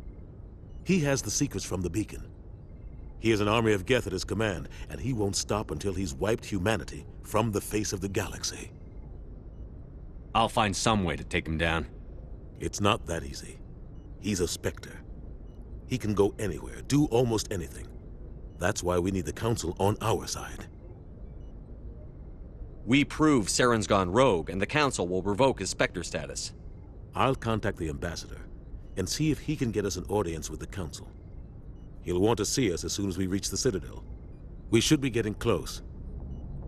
He has the secrets from the beacon. He has an army of Geth at his command, and he won't stop until he's wiped humanity from the face of the galaxy. I'll find some way to take him down. It's not that easy. He's a Spectre. He can go anywhere, do almost anything. That's why we need the Council on our side. We prove Saren's gone rogue, and the Council will revoke his Spectre status. I'll contact the Ambassador and see if he can get us an audience with the Council. He'll want to see us as soon as we reach the Citadel. We should be getting close.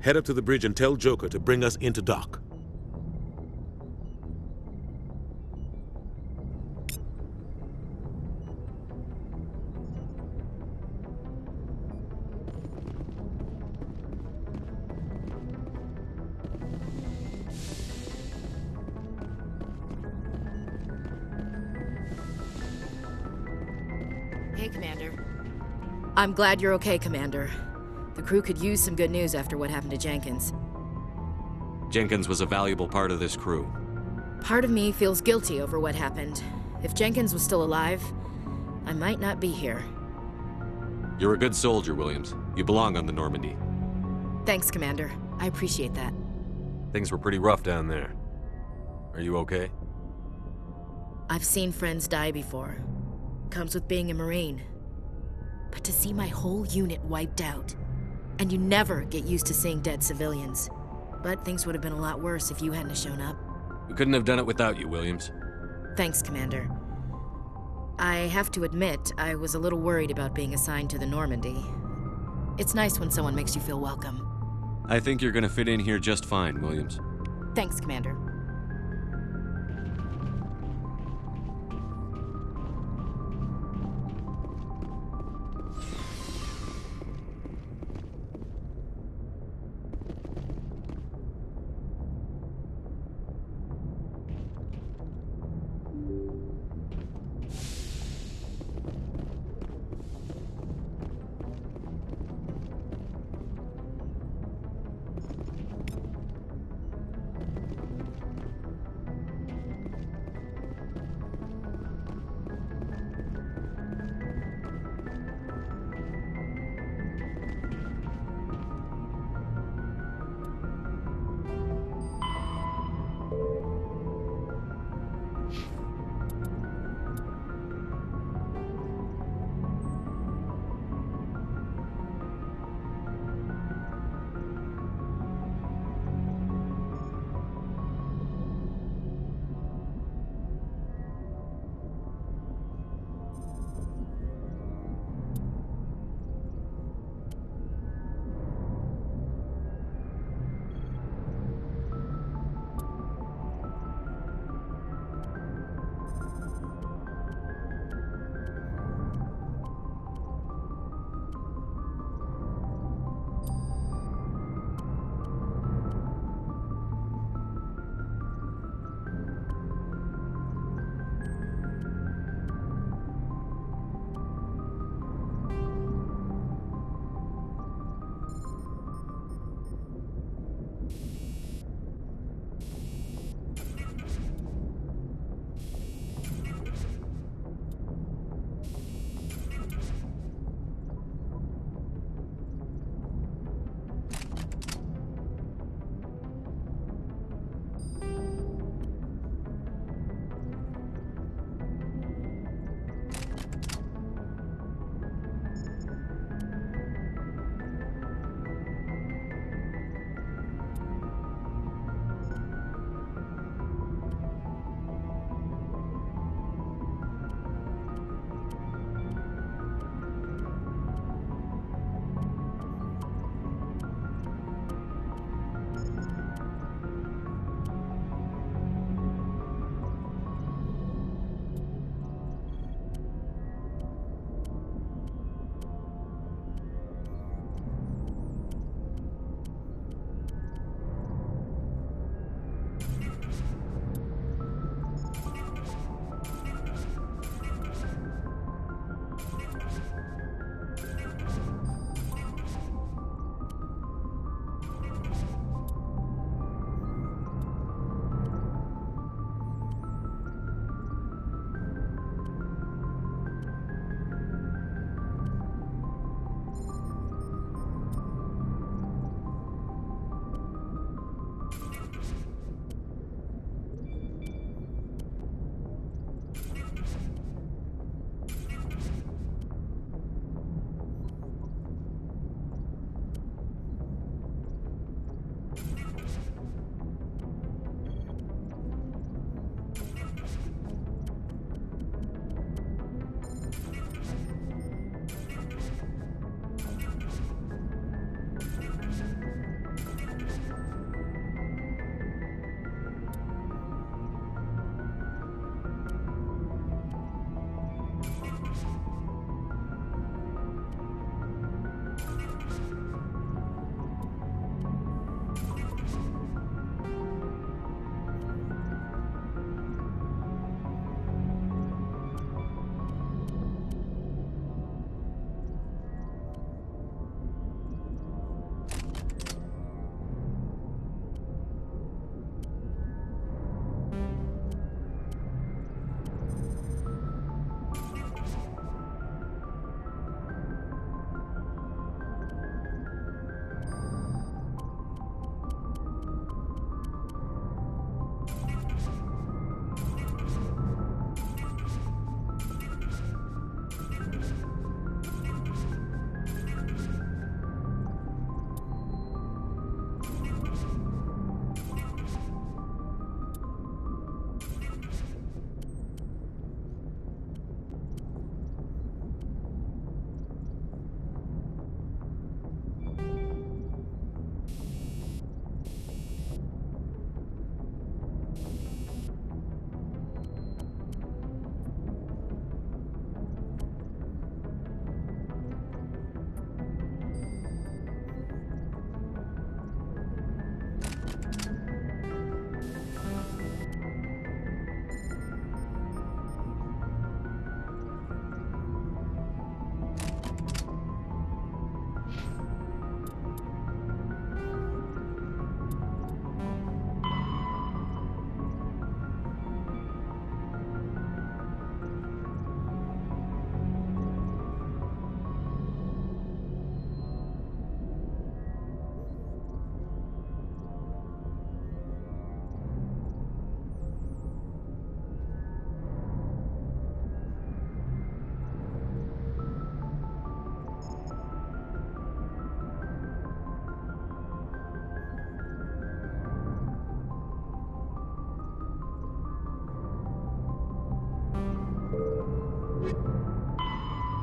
Head up to the bridge and tell Joker to bring us into dock. Hey, Commander. I'm glad you're okay, Commander. The crew could use some good news after what happened to Jenkins. Jenkins was a valuable part of this crew. Part of me feels guilty over what happened. If Jenkins was still alive, I might not be here. You're a good soldier, Williams. You belong on the Normandy. Thanks, Commander. I appreciate that. Things were pretty rough down there. Are you okay? I've seen friends die before. Comes with being a Marine. But to see my whole unit wiped out, and you never get used to seeing dead civilians. But things would have been a lot worse if you hadn't shown up. We couldn't have done it without you, Williams. Thanks, Commander. I have to admit, I was a little worried about being assigned to the Normandy. It's nice when someone makes you feel welcome. I think you're gonna fit in here just fine, Williams. Thanks, Commander.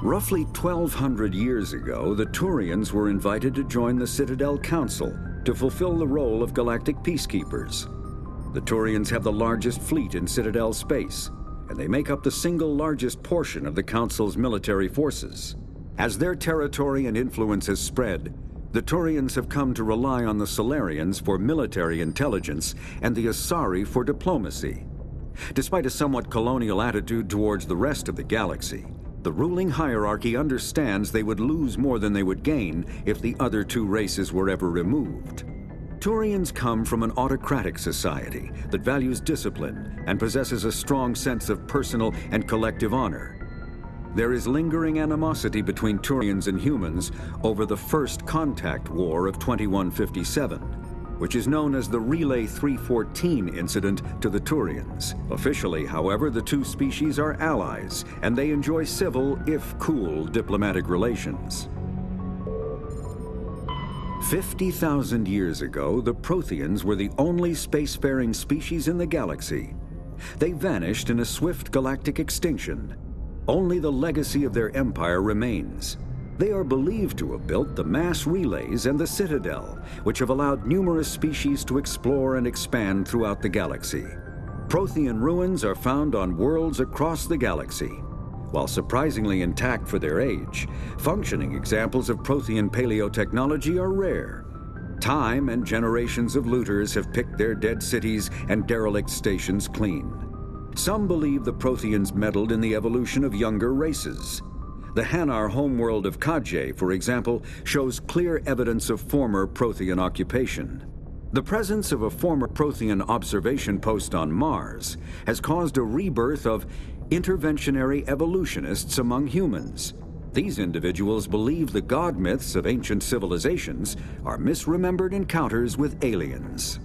Roughly 1,200 years ago, the Turians were invited to join the Citadel Council to fulfill the role of galactic peacekeepers. The Turians have the largest fleet in Citadel space, and they make up the single largest portion of the Council's military forces. As their territory and influence has spread, the Turians have come to rely on the Solarians for military intelligence and the Asari for diplomacy. Despite a somewhat colonial attitude towards the rest of the galaxy, the ruling hierarchy understands they would lose more than they would gain if the other two races were ever removed. Turians come from an autocratic society that values discipline and possesses a strong sense of personal and collective honor. There is lingering animosity between Turians and humans over the First Contact War of 2157, which is known as the Relay 314 incident to the Turians. Officially, however, the two species are allies, and they enjoy civil, if cool, diplomatic relations. 50,000 years ago, the Protheans were the only spacefaring species in the galaxy. They vanished in a swift galactic extinction. Only the legacy of their empire remains. They are believed to have built the mass relays and the Citadel, which have allowed numerous species to explore and expand throughout the galaxy. Prothean ruins are found on worlds across the galaxy. While surprisingly intact for their age, functioning examples of Prothean paleotechnology are rare. Time and generations of looters have picked their dead cities and derelict stations clean. Some believe the Protheans meddled in the evolution of younger races. The Hanar homeworld of Kajay, for example, shows clear evidence of former Prothean occupation. The presence of a former Prothean observation post on Mars has caused a rebirth of interventionary evolutionists among humans. These individuals believe the god myths of ancient civilizations are misremembered encounters with aliens.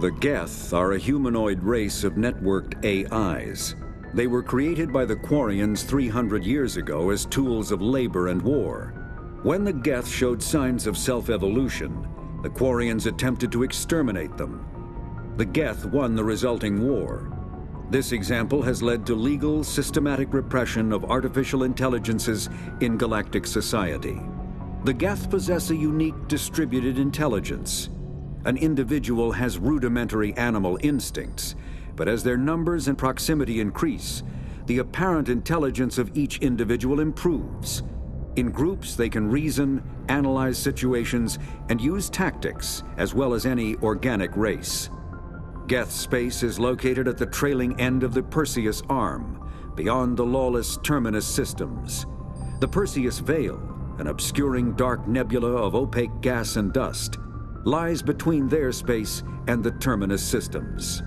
The Geth are a humanoid race of networked AIs. They were created by the Quarians 300 years ago as tools of labor and war. When the Geth showed signs of self-evolution, the Quarians attempted to exterminate them. The Geth won the resulting war. This example has led to legal, systematic repression of artificial intelligences in galactic society. The Geth possess a unique distributed intelligence. An individual has rudimentary animal instincts, but as their numbers and proximity increase, the apparent intelligence of each individual improves. In groups, they can reason, analyze situations, and use tactics, as well as any organic race. Geth space is located at the trailing end of the Perseus Arm, beyond the lawless Terminus systems. The Perseus Veil, an obscuring dark nebula of opaque gas and dust, lies between their space and the Terminus systems.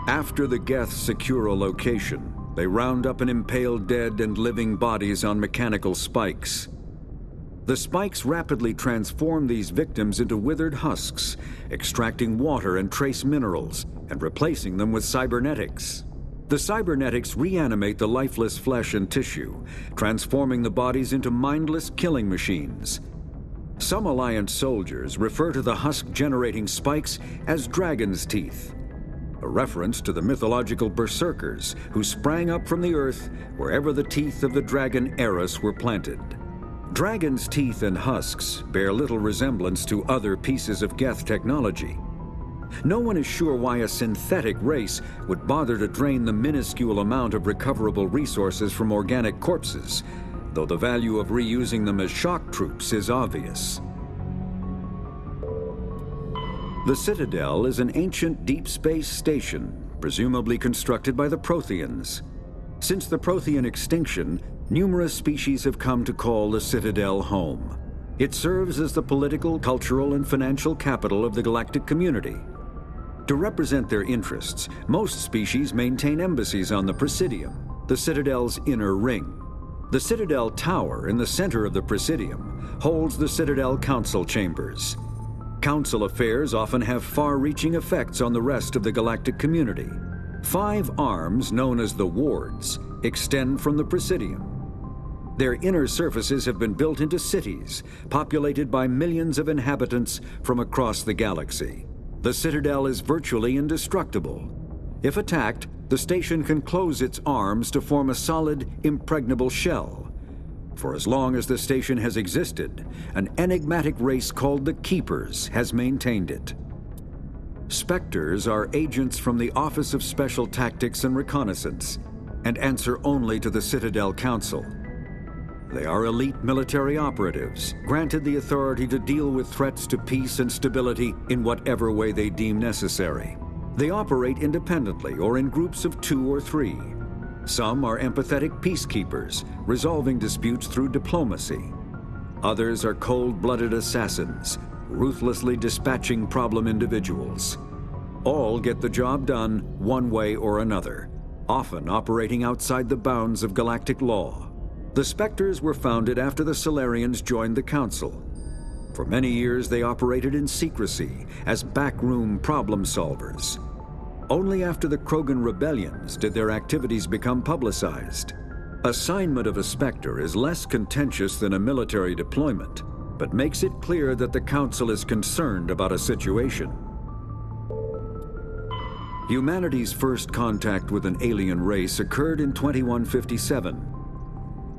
After the Geth secure a location, they round up and impale dead and living bodies on mechanical spikes. The spikes rapidly transform these victims into withered husks, extracting water and trace minerals, and replacing them with cybernetics. The cybernetics reanimate the lifeless flesh and tissue, transforming the bodies into mindless killing machines. Some Alliance soldiers refer to the husk-generating spikes as dragon's teeth, a reference to the mythological berserkers who sprang up from the earth wherever the teeth of the dragon Eris were planted. Dragon's teeth and husks bear little resemblance to other pieces of Geth technology. No one is sure why a synthetic race would bother to drain the minuscule amount of recoverable resources from organic corpses, though the value of reusing them as shock troops is obvious. The Citadel is an ancient deep space station, presumably constructed by the Protheans. Since the Prothean extinction, numerous species have come to call the Citadel home. It serves as the political, cultural, and financial capital of the galactic community. To represent their interests, most species maintain embassies on the Presidium, the Citadel's inner ring. The Citadel Tower in the center of the Presidium holds the Citadel Council chambers. Council affairs often have far-reaching effects on the rest of the galactic community. 5 arms, known as the wards, extend from the Presidium. Their inner surfaces have been built into cities, populated by millions of inhabitants from across the galaxy. The Citadel is virtually indestructible. If attacked, the station can close its arms to form a solid, impregnable shell. For as long as the station has existed, an enigmatic race called the Keepers has maintained it. Spectres are agents from the Office of Special Tactics and Reconnaissance, and answer only to the Citadel Council. They are elite military operatives, granted the authority to deal with threats to peace and stability in whatever way they deem necessary. They operate independently or in groups of 2 or 3. Some are empathetic peacekeepers, resolving disputes through diplomacy. Others are cold-blooded assassins, ruthlessly dispatching problem individuals. All get the job done one way or another, often operating outside the bounds of galactic law. The Spectres were founded after the Solarians joined the Council. For many years, they operated in secrecy as backroom problem solvers. Only after the Krogan rebellions did their activities become publicized. Assignment of a Spectre is less contentious than a military deployment, but makes it clear that the Council is concerned about a situation. Humanity's first contact with an alien race occurred in 2157.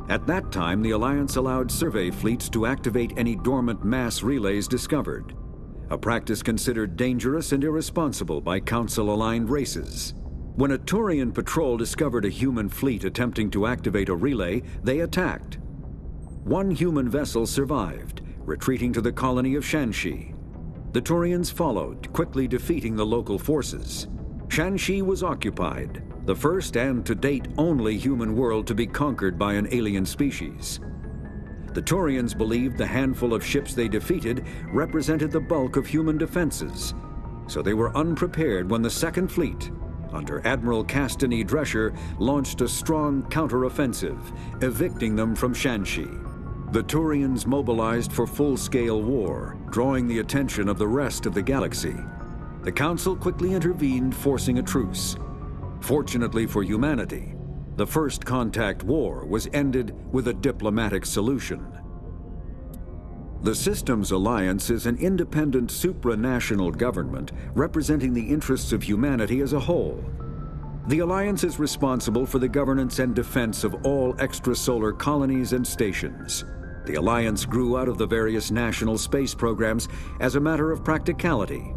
At that time, the Alliance allowed survey fleets to activate any dormant mass relays discovered, a practice considered dangerous and irresponsible by Council-aligned races. When a Turian patrol discovered a human fleet attempting to activate a relay, they attacked. One human vessel survived, retreating to the colony of Shanxi. The Turians followed, quickly defeating the local forces. Shanxi was occupied, the first and to date only human world to be conquered by an alien species. The Turians believed the handful of ships they defeated represented the bulk of human defenses, so they were unprepared when the Second Fleet, under Admiral Castany Drescher, launched a strong counteroffensive, evicting them from Shanxi. The Turians mobilized for full-scale war, drawing the attention of the rest of the galaxy. The Council quickly intervened, forcing a truce. Fortunately for humanity, the First Contact War was ended with a diplomatic solution. The Systems Alliance is an independent supranational government representing the interests of humanity as a whole. The Alliance is responsible for the governance and defense of all extrasolar colonies and stations. The Alliance grew out of the various national space programs as a matter of practicality.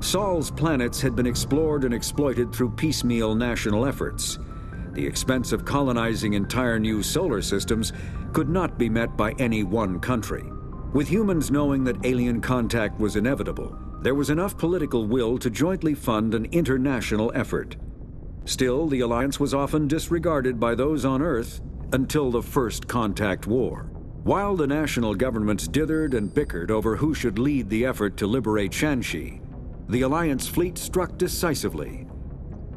Sol's planets had been explored and exploited through piecemeal national efforts. The expense of colonizing entire new solar systems could not be met by any one country. With humans knowing that alien contact was inevitable, there was enough political will to jointly fund an international effort. Still, the Alliance was often disregarded by those on Earth until the First Contact War. While the national governments dithered and bickered over who should lead the effort to liberate Shanxi, the Alliance fleet struck decisively.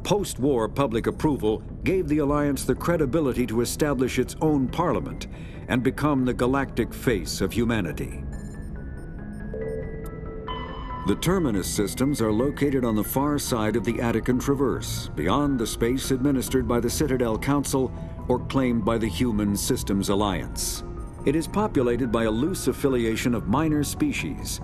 Post-war public approval gave the Alliance the credibility to establish its own parliament and become the galactic face of humanity. The terminus systems are located on the far side of the Attican Traverse, beyond the space administered by the Citadel Council or claimed by the Human Systems Alliance. It is populated by a loose affiliation of minor species,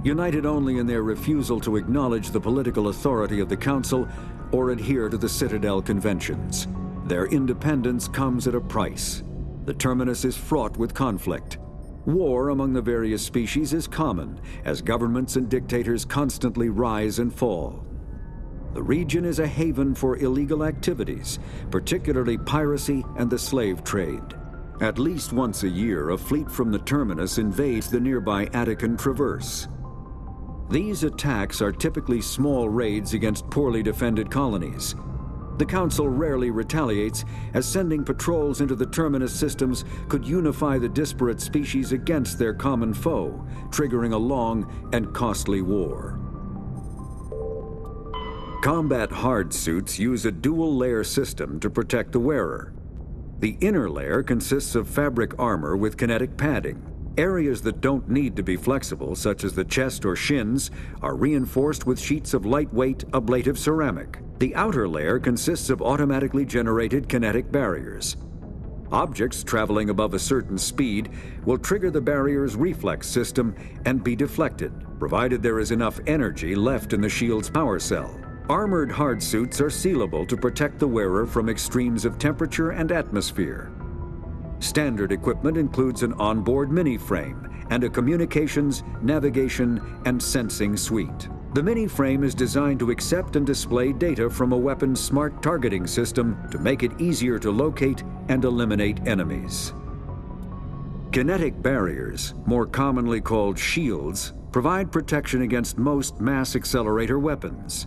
united only in their refusal to acknowledge the political authority of the Council or adhere to the Citadel conventions. Their independence comes at a price. The terminus is fraught with conflict. War among the various species is common, as governments and dictators constantly rise and fall. The region is a haven for illegal activities, particularly piracy and the slave trade. At least once a year, a fleet from the terminus invades the nearby Attican Traverse. These attacks are typically small raids against poorly defended colonies. The Council rarely retaliates, as sending patrols into the terminus systems could unify the disparate species against their common foe, triggering a long and costly war. Combat hard suits use a dual-layer system to protect the wearer. The inner layer consists of fabric armor with kinetic padding. Areas that don't need to be flexible, such as the chest or shins, are reinforced with sheets of lightweight, ablative ceramic. The outer layer consists of automatically generated kinetic barriers. Objects traveling above a certain speed will trigger the barrier's reflex system and be deflected, provided there is enough energy left in the shield's power cell. Armored hardsuits are sealable to protect the wearer from extremes of temperature and atmosphere. Standard equipment includes an onboard mini-frame and a communications, navigation, and sensing suite. The mini-frame is designed to accept and display data from a weapon's smart targeting system to make it easier to locate and eliminate enemies. Kinetic barriers, more commonly called shields, provide protection against most mass accelerator weapons.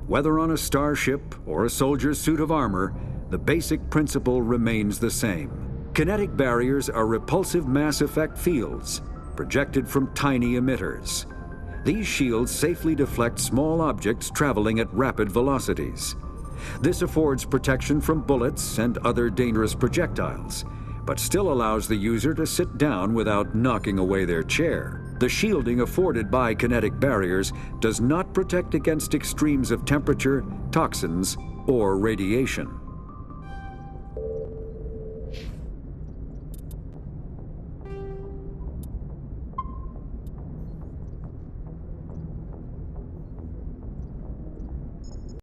Whether on a starship or a soldier's suit of armor, the basic principle remains the same. Kinetic barriers are repulsive mass effect fields, projected from tiny emitters. These shields safely deflect small objects traveling at rapid velocities. This affords protection from bullets and other dangerous projectiles, but still allows the user to sit down without knocking away their chair. The shielding afforded by kinetic barriers does not protect against extremes of temperature, toxins, or radiation.